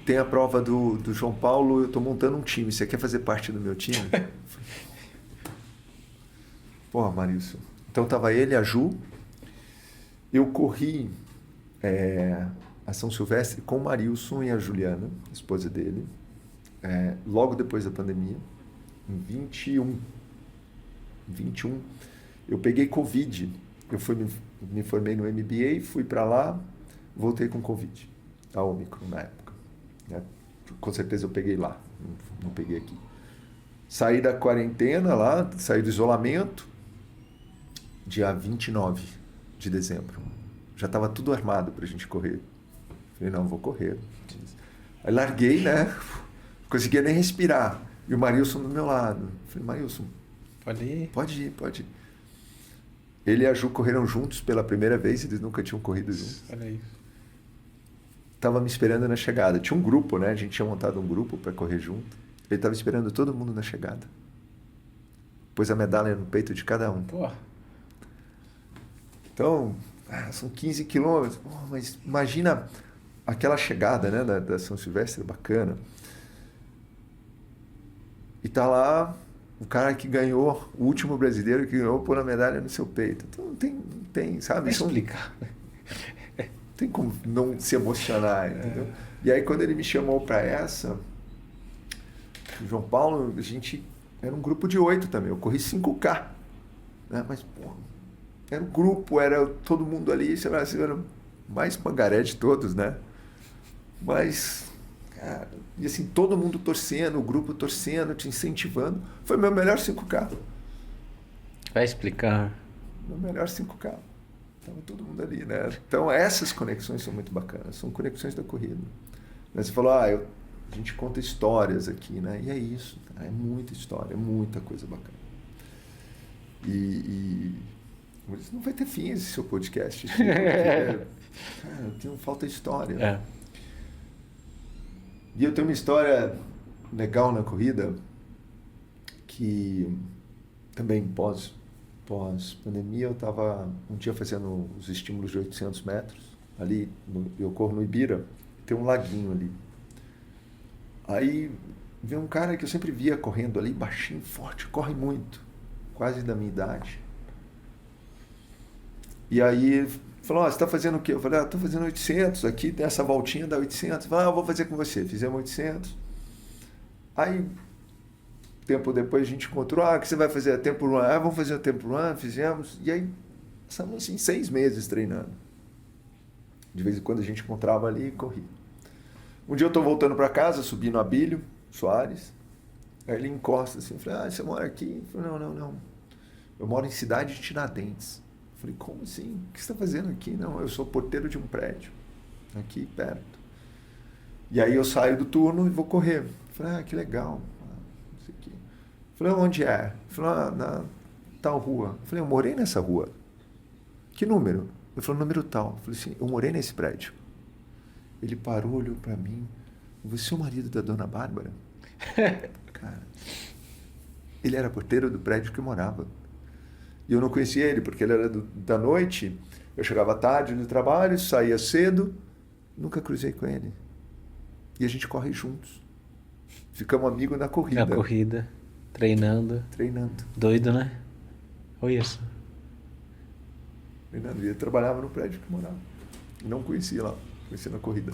tem a prova do João Paulo, eu estou montando um time, você quer fazer parte do meu time? Porra, Marilson. Então tava ele, a Ju, eu corri a São Silvestre com o Marilson e a Juliana, esposa dele, logo depois da pandemia, em 21. Eu peguei Covid me formei no MBA, fui para lá, voltei com Covid, a Omicron na época. Né? Com certeza eu peguei lá, não peguei aqui. Saí da quarentena lá, saí do isolamento, dia 29 de dezembro. Já estava tudo armado para a gente correr. Falei, não, vou correr. Aí larguei, né? Não conseguia nem respirar. E o Marilson do meu lado. Falei, Marilson, pode ir? Pode ir. Ele e a Ju correram juntos pela primeira vez, eles nunca tinham corrido juntos. Olha isso. Tava me esperando na chegada. Tinha um grupo, né? A gente tinha montado um grupo para correr junto. Ele estava esperando todo mundo na chegada. Pôs a medalha no peito de cada um. Pô. Então, são 15 quilômetros. Mas imagina aquela chegada, né, da São Silvestre, bacana. E tá lá o cara que ganhou, o último brasileiro que ganhou, pôr a medalha no seu peito. Então não tem, sabe? Vai explicar. Não tem como não se emocionar, entendeu? E aí quando ele me chamou para essa, o João Paulo, a gente era um grupo de 8 também. Eu corri 5K, né? Mas pô, era um grupo, era todo mundo ali, sei lá, era mais pangaré de todos, né? Mas, cara, e assim, todo mundo torcendo, o grupo torcendo, te incentivando. Foi meu melhor 5K. Vai explicar. Meu melhor 5K. Estava todo mundo ali, né? Então, essas conexões são muito bacanas. São conexões da corrida. Mas você falou, a gente conta histórias aqui, né? E é isso, cara, é muita história, é muita coisa bacana. E não vai ter fim esse seu podcast. Porque, cara, tem falta de história. É. E eu tenho uma história legal na corrida que também pós-pandemia eu estava um dia fazendo os estímulos de 800 metros. Ali, eu corro no Ibira, tem um laguinho ali. Aí veio um cara que eu sempre via correndo ali, baixinho, forte, corre muito, quase da minha idade. E aí falou, você está fazendo o quê? Eu falei, estou fazendo 800, aqui tem essa voltinha da 800. Falei, eu vou fazer com você. Fizemos 800. Aí, tempo depois a gente encontrou, o que você vai fazer? A tempo run. Vamos fazer a tempo run, fizemos. E aí, passamos assim 6 meses treinando. De vez em quando a gente encontrava ali e corria. Um dia eu estou voltando para casa, subi no Abílio Soares. Aí ele encosta assim, eu falei, você mora aqui? Eu falei, não. Eu moro em Cidade de Tiradentes. Falei, como assim? O que você está fazendo aqui? Não, eu sou porteiro de um prédio, aqui perto. E aí eu saio do turno e vou correr. Falei, que legal. Isso aqui. Falei, onde é? Falei, na tal rua. Falei, eu morei nessa rua. Que número? Eu falei, número tal. Falei assim, eu morei nesse prédio. Ele parou, olhou para mim. Você é o marido da dona Bárbara? Cara, ele era porteiro do prédio que eu morava. E eu não conhecia ele, porque ele era da noite. Eu chegava tarde no trabalho, saía cedo, nunca cruzei com ele. E a gente corre juntos. Ficamos amigos na corrida. Na corrida, treinando. Doido, né? Olha isso. Treinando. E ele trabalhava no prédio que eu morava. E não conhecia lá, conhecia na corrida.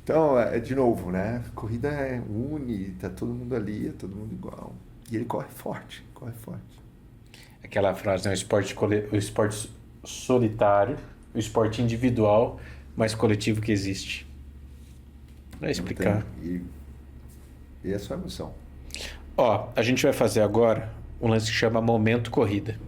Então, de novo, né? Corrida une, tá todo mundo ali, é todo mundo igual. E ele corre forte. Aquela frase, né? O esporte solitário, o esporte individual, mais coletivo que existe. Vai explicar. E é só emoção. A gente vai fazer agora um lance que chama Momento Corrida.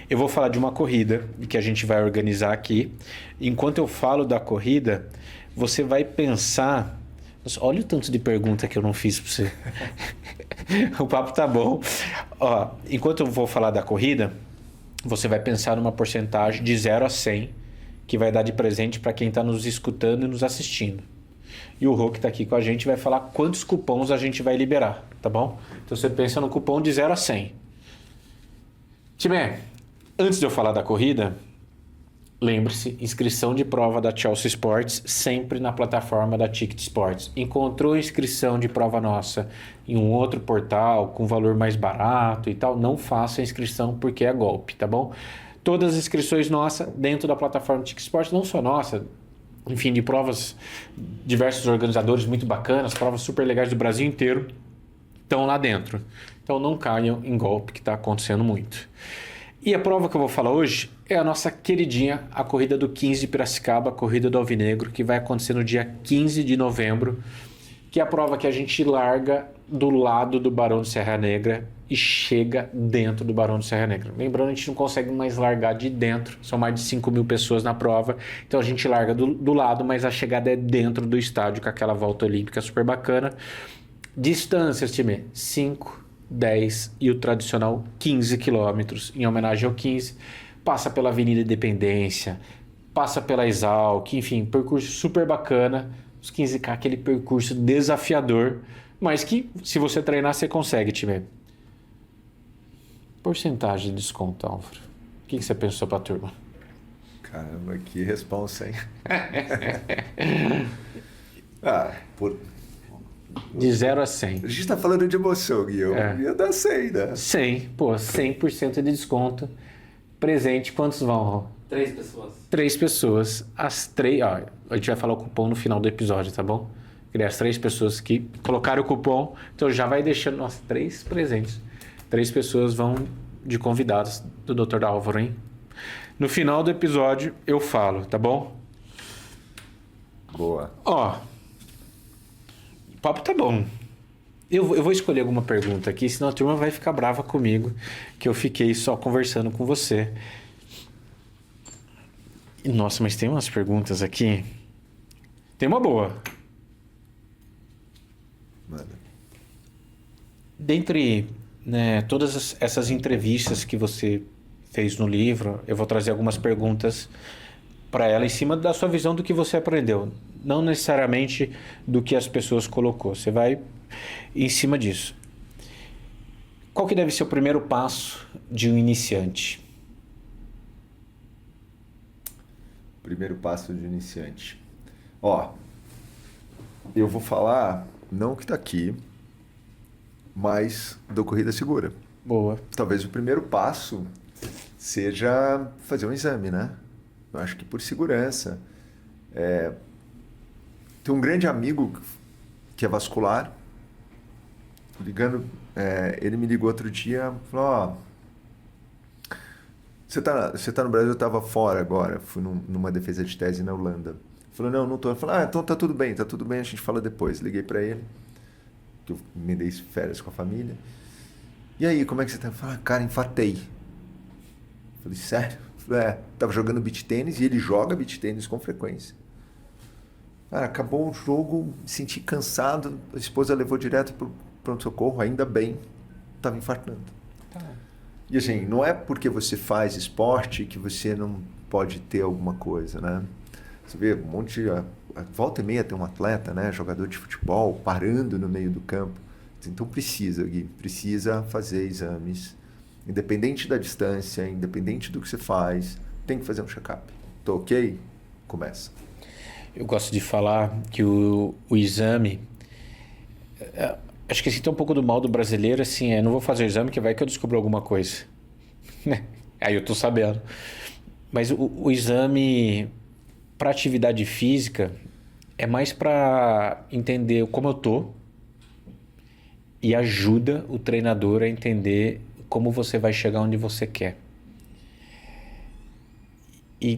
Eu vou falar de uma corrida que a gente vai organizar aqui. Enquanto eu falo da corrida, você vai pensar... Nossa, olha o tanto de pergunta que eu não fiz para você. O papo tá bom. Enquanto eu vou falar da corrida, você vai pensar numa porcentagem de 0 a 100 que vai dar de presente para quem está nos escutando e nos assistindo. E o Rô, que está aqui com a gente, vai falar quantos cupons a gente vai liberar, tá bom? Então você pensa no cupom de 0 a 100. Time, antes de eu falar da corrida, lembre-se, inscrição de prova da Chelsea Sports sempre na plataforma da Ticket Sports. Encontrou inscrição de prova nossa em um outro portal com valor mais barato e tal, não faça a inscrição porque é golpe, tá bom? Todas as inscrições nossas dentro da plataforma Ticket Sports, não só nossa, enfim, de provas, diversos organizadores muito bacanas, provas super legais do Brasil inteiro, estão lá dentro. Então não caiam em golpe, que está acontecendo muito. E a prova que eu vou falar hoje é a nossa queridinha, a corrida do 15 de Piracicaba, a corrida do Alvinegro, que vai acontecer no dia 15 de novembro, que é a prova que a gente larga do lado do Barão de Serra Negra e chega dentro do Barão de Serra Negra. Lembrando, a gente não consegue mais largar de dentro, são mais de 5 mil pessoas na prova, então a gente larga do lado, mas a chegada é dentro do estádio, com aquela volta olímpica super bacana. Distâncias, time, 5, 10 e o tradicional 15 quilômetros, em homenagem ao 15. Passa pela Avenida Independência, passa pela Exalc, enfim, percurso super bacana. Os 15K, aquele percurso desafiador, mas que se você treinar, você consegue, time. Porcentagem de desconto, Álvaro. O que você pensou pra turma? Caramba, que responsa, hein? Por... De 0 a 100. A gente tá falando de emoção, Gui. Eu ia dar 100, né? 100, pô, 100% de desconto. Presente, quantos vão, Rô? 3 pessoas. 3 pessoas. As 3, ó, a gente vai falar o cupom no final do episódio, tá bom? Queria as 3 pessoas que colocaram o cupom, então já vai deixando, nossa, 3 presentes. 3 pessoas vão de convidados do Dr. Álvaro, hein? No final do episódio eu falo, tá bom? Boa. Ó, o papo tá bom. Eu vou escolher alguma pergunta aqui, senão a turma vai ficar brava comigo, que eu fiquei só conversando com você. Nossa, mas tem umas perguntas aqui. Tem uma boa. Manda. Dentre, né, todas essas entrevistas que você fez no livro, eu vou trazer algumas perguntas para ela em cima da sua visão do que você aprendeu. Não necessariamente do que as pessoas colocou. Você vai em cima disso. Qual que deve ser o primeiro passo de um iniciante? Primeiro passo de iniciante. Ó, eu vou falar, não o que tá aqui, mas do Corrida Segura. Boa. Talvez o primeiro passo seja fazer um exame, né? Eu acho que por segurança. Tem um grande amigo que é vascular, ele me ligou outro dia, falou, ó, você tá no Brasil, eu estava fora agora, fui numa defesa de tese na Holanda. Falou, não tô. Eu falei, então tá tudo bem, a gente fala depois. Liguei para ele, que eu me dei férias com a família. E aí, como é que você tá? Eu falei, cara, infartei. Eu falei, sério? Eu falei, tava jogando beach tênis e ele joga beach tênis com frequência. Cara, acabou o jogo, me senti cansado, a esposa levou direto pro pronto-socorro, ainda bem, tava infartando. Tá. E assim, não é porque você faz esporte que você não pode ter alguma coisa, né? Você vê um monte de... Volta e meia tem um atleta, né? Jogador de futebol, parando no meio do campo. Então precisa fazer exames. Independente da distância, independente do que você faz, tem que fazer um check-up. Tô ok? Começa. Eu gosto de falar que o exame... Acho que tem um pouco do mal do brasileiro, assim, não vou fazer o exame que vai que eu descubro alguma coisa. Aí eu tô sabendo. Mas o exame para atividade física é mais para entender como eu tô e ajuda o treinador a entender como você vai chegar onde você quer. E,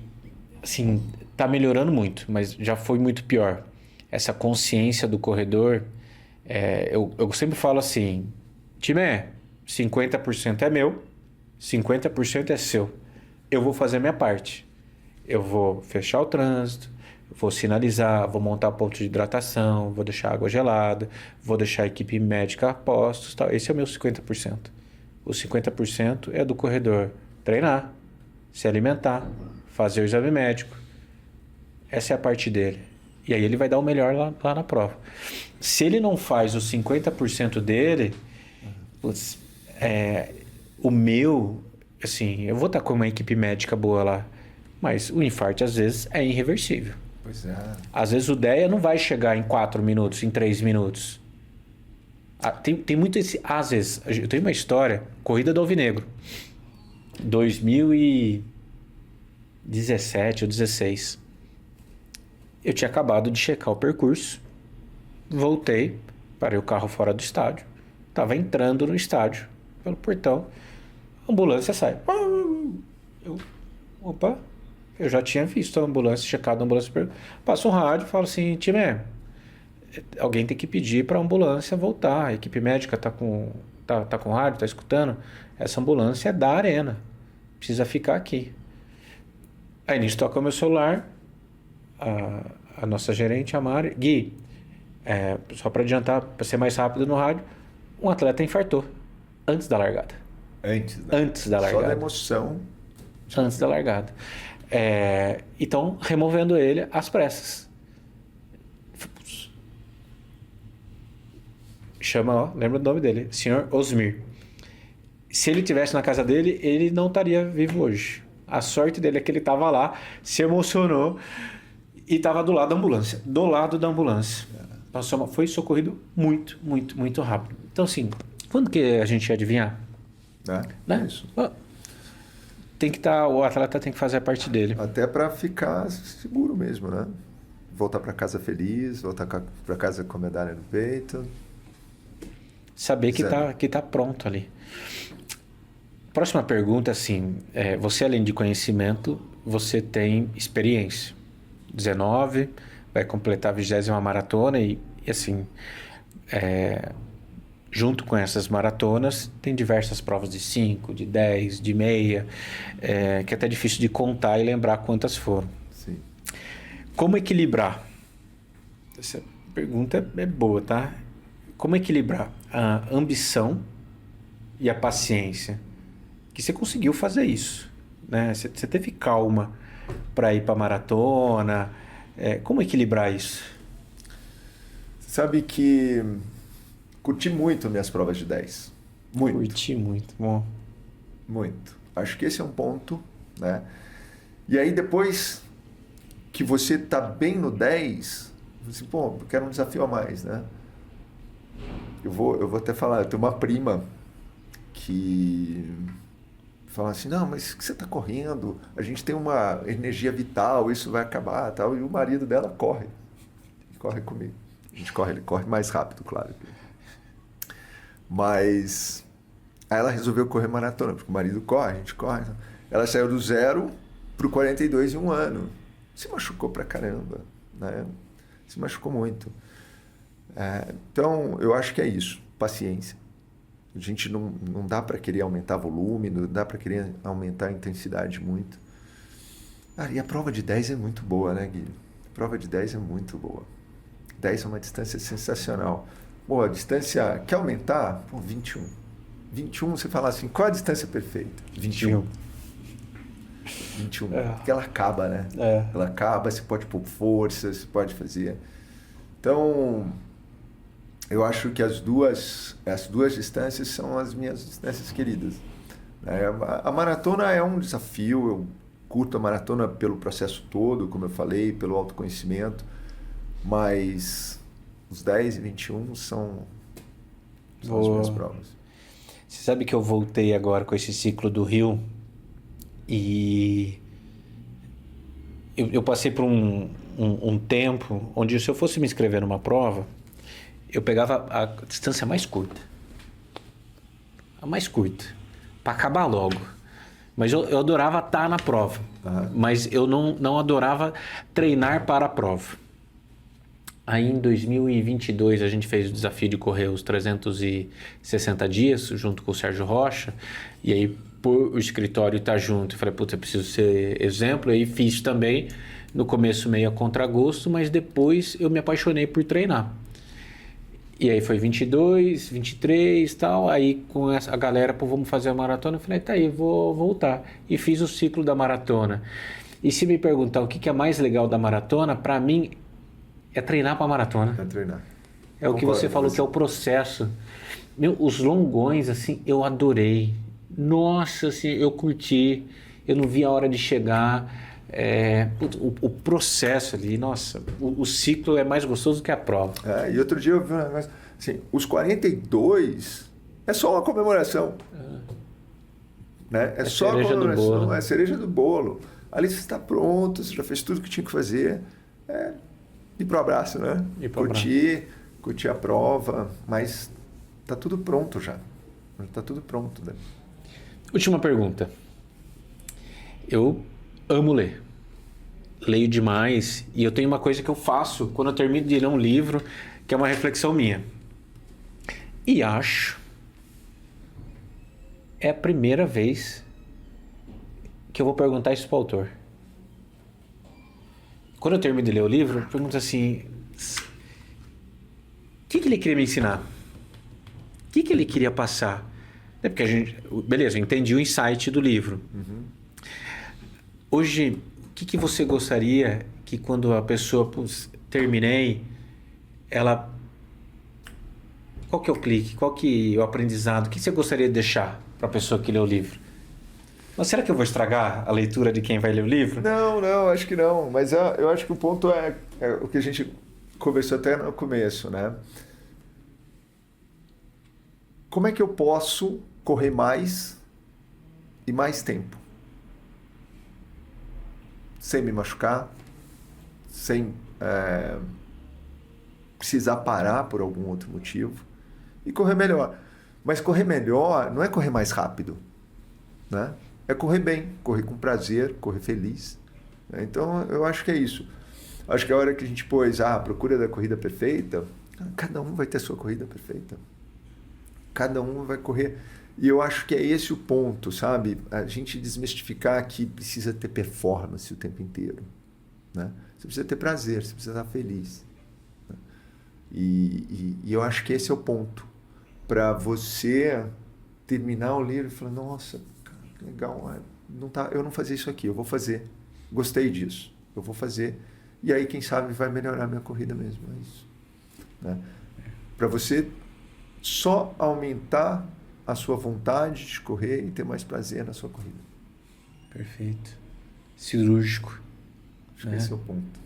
assim, tá melhorando muito, mas já foi muito pior. Essa consciência do corredor... eu sempre falo assim, time, 50% é meu, 50% é seu. Eu vou fazer a minha parte. Eu vou fechar o trânsito, vou sinalizar, vou montar ponto de hidratação, vou deixar água gelada, vou deixar a equipe médica a postos, tal. Esse é o meu 50%. O 50% é do corredor treinar, se alimentar, fazer o exame médico. Essa é a parte dele. E aí ele vai dar o melhor lá na prova. Se ele não faz os 50% dele, o meu, assim, eu vou estar com uma equipe médica boa lá, mas o infarto às vezes é irreversível. Pois é. Às vezes o DEA não vai chegar em 4 minutos, em 3 minutos. Tem muito esse... Às vezes, eu tenho uma história, Corrida do Alvinegro, 2017 ou 2016. Eu tinha acabado de checar o percurso, voltei, parei o carro fora do estádio, estava entrando no estádio, pelo portão, a ambulância sai. Opa, eu já tinha visto a ambulância, checado a ambulância. Passa um rádio e fala assim, time, alguém tem que pedir para a ambulância voltar. A equipe médica tá com rádio, tá escutando. Essa ambulância é da arena. Precisa ficar aqui. Aí nisso toca o meu celular. A nossa gerente, a Mari. Gui, só para adiantar, para ser mais rápido no rádio, um atleta infartou antes da largada. Antes da largada. Só da emoção. Antes da largada. Então, removendo ele às pressas. Chama, lembra do nome dele, Sr. Osmir. Se ele tivesse na casa dele, ele não estaria vivo hoje. A sorte dele é que ele estava lá, se emocionou e estava do lado da ambulância. Do lado da ambulância. Foi socorrido muito, muito, muito rápido. Então, assim, quando que a gente ia adivinhar? Né? Isso. Tem que o atleta tem que fazer a parte dele. Até para ficar seguro mesmo, né? Voltar para casa feliz, voltar para casa com a medalha no peito. Saber que tá pronto ali. Próxima pergunta, assim, você além de conhecimento, você tem experiência. 19, vai completar a 20ª maratona e assim, junto com essas maratonas, tem diversas provas de 5, de 10, de meia, que é até difícil de contar e lembrar quantas foram. Sim. Como equilibrar? Essa pergunta é boa, tá? Como equilibrar a ambição e a paciência? Que você conseguiu fazer isso, né? Você teve calma para ir para a maratona. Como equilibrar isso? Você sabe que curti muito minhas provas de 10. Muito. Curti muito, bom. Muito. Acho que esse é um ponto, né? E aí depois que você tá bem no 10, você, eu quero um desafio a mais, né? Eu vou até falar, eu tenho uma prima que fala assim, não, mas o que você está correndo? A gente tem uma energia vital, isso vai acabar, tal. E o marido dela corre comigo. Ele corre mais rápido, claro. Mas aí ela resolveu correr maratona, porque o marido corre, a gente corre. Ela saiu do 0 pro 42 em um ano. Se machucou pra caramba, né? Se machucou muito. Então, eu acho que é isso, paciência. A gente não dá para querer aumentar volume, não dá para querer aumentar a intensidade muito. E a prova de 10 é muito boa, né, Gui? A prova de 10 é muito boa. 10 é uma distância sensacional. A distância, quer aumentar? 21. 21, você fala assim, qual a distância perfeita? 21. 21. Porque ela acaba, né? Ela acaba, você pode pôr força, você pode fazer. Então, eu acho que as duas distâncias são as minhas distâncias queridas. A maratona é um desafio, eu curto a maratona pelo processo todo, como eu falei, pelo autoconhecimento, mas os 10 e 21 são as minhas provas. Você sabe que eu voltei agora com esse ciclo do Rio e eu passei por um tempo onde, se eu fosse me inscrever numa prova, eu pegava a distância mais curta. A mais curta. Para acabar logo. Mas eu adorava estar na prova. Mas eu não adorava treinar para a prova. Aí em 2022 a gente fez o desafio de correr os 360 dias junto com o Sérgio Rocha. E aí, por o escritório estar junto, eu falei, eu preciso ser exemplo. E aí fiz também, no começo meio a contragosto, mas depois eu me apaixonei por treinar. E aí foi 22, 23 e tal, aí com a galera, vamos fazer a maratona, eu falei, tá aí, vou voltar. E fiz o ciclo da maratona. E se me perguntar o que é mais legal da maratona, para mim, é treinar para maratona. É treinar. É o que você falou, que é o processo. Os longões, assim, eu adorei. Nossa, assim, eu curti, eu não vi a hora de chegar. O processo ali, nossa, o ciclo é mais gostoso que a prova. E outro dia eu vi um negócio, assim, os 42 é só uma comemoração. Né? É só a comemoração, é a cereja do bolo. Ali você está pronto, você já fez tudo que tinha que fazer. Ir pro abraço, né? Curtir a prova, mas tá tudo pronto já. Tá tudo pronto, né? Última pergunta. Eu amo ler. Leio demais. E eu tenho uma coisa que eu faço quando eu termino de ler um livro, que é uma reflexão minha. E acho... É a primeira vez que eu vou perguntar isso para o autor. Quando eu termino de ler o livro, eu pergunto assim... O que ele queria me ensinar? O que ele queria passar? É porque a gente... Beleza, eu entendi o insight do livro. Uhum. Hoje, o que você gostaria que quando a pessoa... terminei, ela... Qual que é o clique? Qual que é o aprendizado? O que você gostaria de deixar para a pessoa que lê o livro? Mas será que eu vou estragar a leitura de quem vai ler o livro? Não, acho que não. Mas eu acho que o ponto é o que a gente conversou até no começo, né? Como é que eu posso correr mais e mais tempo? Sem me machucar, sem precisar parar por algum outro motivo e correr melhor. Mas correr melhor não é correr mais rápido, né? É correr bem, correr com prazer, correr feliz. Então, eu acho que é isso. Acho que a hora que a gente pôs a procura da corrida perfeita, cada um vai ter a sua corrida perfeita. Cada um vai correr. E eu acho que é esse o ponto, sabe? A gente desmistificar que precisa ter performance o tempo inteiro, né? Você precisa ter prazer, você precisa estar feliz. Né? E eu acho que esse é o ponto. Para você terminar o livro e falar, nossa, cara, que legal, eu não fazia isso aqui, eu vou fazer. Gostei disso, eu vou fazer. E aí, quem sabe, vai melhorar minha corrida mesmo. É isso. Né? Para você só aumentar a sua vontade de correr e ter mais prazer na sua corrida. Perfeito. Cirúrgico. Acho que esse é o ponto.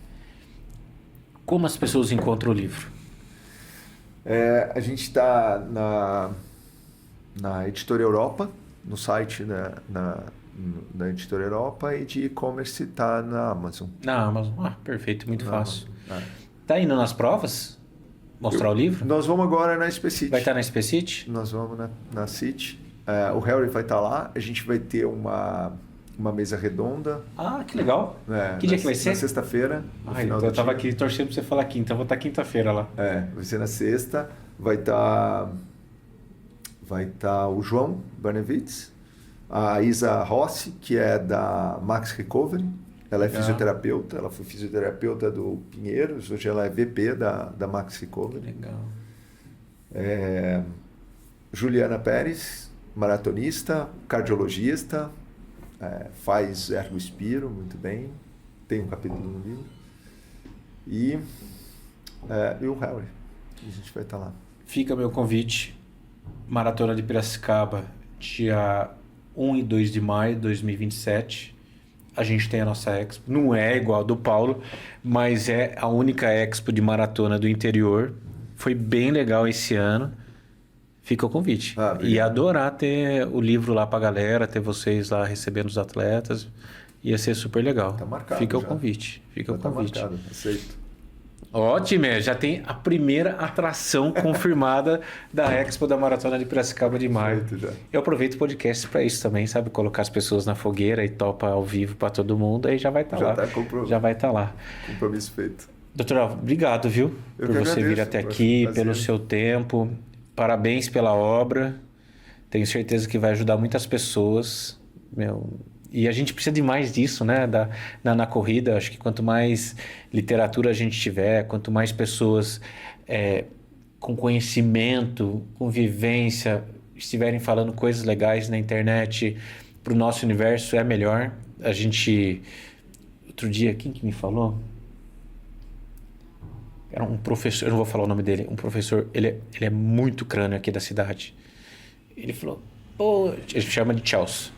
Como as pessoas encontram o livro? A gente está na Editora Europa, no site da Editora Europa, e de e-commerce está na Amazon. Na Amazon. Perfeito, muito fácil. Amazon. Tá indo nas provas? Mostrar o livro? Nós vamos agora na Specity. Vai estar na Specity? Nós vamos na City. O Harry vai estar lá. A gente vai ter uma mesa redonda. Que legal. Que dia que vai ser? Na sexta-feira. Eu estava aqui torcendo para você falar quinta. Então vou estar quinta-feira lá. Vai ser na sexta. Vai estar o João Barnevitz, a Isa Rossi, que é da Max Recovery. Ela é fisioterapeuta, ela foi fisioterapeuta do Pinheiros, hoje ela é VP da Max Recovery. Legal. Juliana Pérez, maratonista, cardiologista, faz Ergo Spiro muito bem, tem um capítulo no livro. E o Harry, a gente vai estar lá. Fica meu convite, Maratona de Piracicaba, dia 1 e 2 de maio de 2027. A gente tem a nossa Expo, não é igual a do Paulo, mas é a única Expo de maratona do interior. Foi bem legal esse ano. Fica o convite. Ia adorar ter o livro lá pra galera, ter vocês lá recebendo os atletas. Ia ser super legal. Tá marcado. Fica já. O convite. Fica o convite. Tá marcado, aceito. Ótimo, já tem a primeira atração confirmada da Expo da Maratona de Piracicaba de maio. Eu aproveito o podcast para isso também, sabe? Colocar as pessoas na fogueira e topa ao vivo para todo mundo, aí já vai estar lá. Já vai estar lá. Compromisso feito. Doutor Alvo, obrigado, viu? Por você vir até aqui, pelo seu tempo. Parabéns pela obra. Tenho certeza que vai ajudar muitas pessoas. E a gente precisa de mais disso, né? Na corrida. Acho que quanto mais literatura a gente tiver, quanto mais pessoas com conhecimento, com vivência, estiverem falando coisas legais na internet para o nosso universo, é melhor. A gente... Outro dia, quem que me falou? Era um professor, eu não vou falar o nome dele, um professor, ele é muito crânio aqui da cidade. Ele falou, ele chama de Chelsea.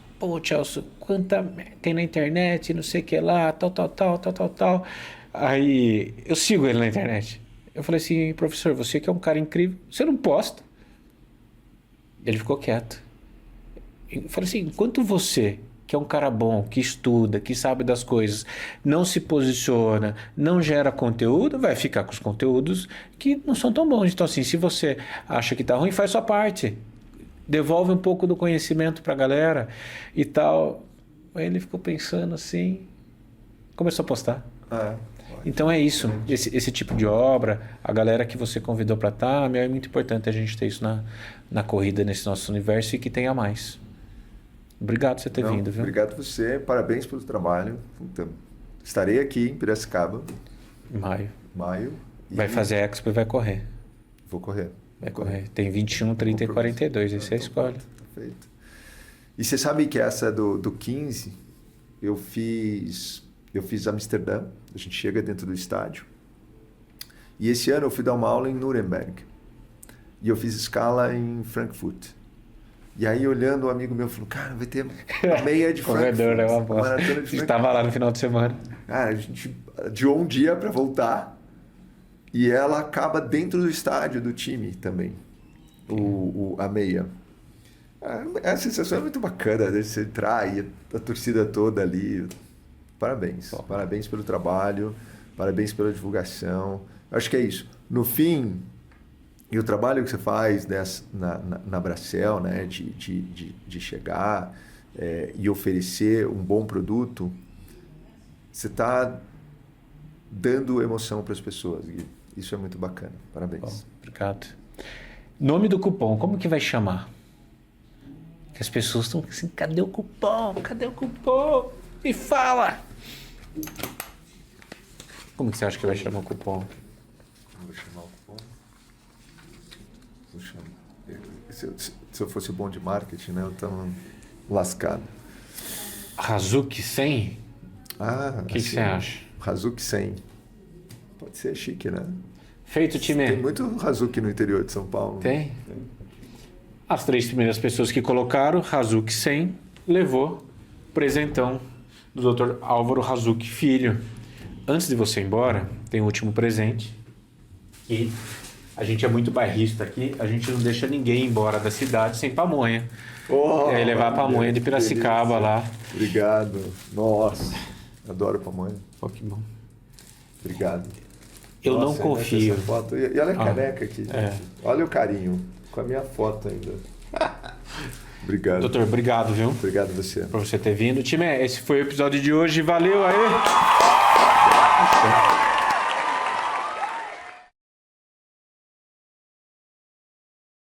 Chelsea, quanta tem na internet, não sei o que lá, tal. Aí eu sigo ele na internet. Eu falei assim, professor, você que é um cara incrível, você não posta. Ele ficou quieto. Eu falei assim, enquanto você, que é um cara bom, que estuda, que sabe das coisas, não se posiciona, não gera conteúdo, vai ficar com os conteúdos que não são tão bons. Então assim, se você acha que tá ruim, faz sua parte. Devolve um pouco do conhecimento para a galera e tal. Aí ele ficou pensando assim, começou a postar. É. Então é isso, esse tipo de obra, a galera que você convidou para estar, é muito importante a gente ter isso na corrida, nesse nosso universo e que tenha mais. Obrigado por você ter vindo, viu? Obrigado a você, parabéns pelo trabalho. Então, estarei aqui em Piracicaba. Em maio. Vai fazer a Expo e vai correr. Vou correr. Vai correr. Tem 21, 30 e 42, aí você escolhe. Perfeito. E você sabe que essa do 15, eu fiz Amsterdã, a gente chega dentro do estádio. E esse ano eu fui dar uma aula em Nuremberg. E eu fiz escala em Frankfurt. E aí, olhando, um amigo meu falou, cara, vai ter a meia de Frankfurt. Corredor, é uma boa. Estava lá no final de semana. Cara, a gente adiou um dia para voltar. E ela acaba dentro do estádio do time também. A meia. A sensação é muito bacana, né? Você entrar e a torcida toda ali. Parabéns. Parabéns pelo trabalho, parabéns pela divulgação. Acho que é isso. No fim, e o trabalho que você faz na Bracell, né? de chegar e oferecer um bom produto, você está dando emoção para as pessoas. E isso é muito bacana. Parabéns. Bom, obrigado. Nome do cupom, como que vai chamar? Que as pessoas estão assim, cadê o cupom? Cadê o cupom? Me fala! Como que você acha que vai chamar o cupom? Vou chamar o cupom. Vou chamar. Se eu fosse bom de marketing, né? Eu estava lascado. Hazuki 100? O que você acha? Hazuki 100. Pode ser chique, né? Feito, time. Tem muito Hazuki no interior de São Paulo. Tem? As 3 primeiras pessoas que colocaram, Hazuki 100, levou presentão do Dr. Álvaro Hazuki Filho. Antes de você ir embora, tem um último presente. E a gente é muito bairrista aqui, a gente não deixa ninguém ir embora da cidade sem pamonha. E aí levar a pamonha de Piracicaba lá. Obrigado. Nossa, adoro pamonha. Pô, que bom. Obrigado. Eu não confio. Essa foto. E olha a caneca aqui, gente. Olha o carinho. Com a minha foto ainda. Obrigado. Doutor, obrigado, viu? Obrigado a você. Por você ter vindo. Time, esse foi o episódio de hoje. Valeu aí!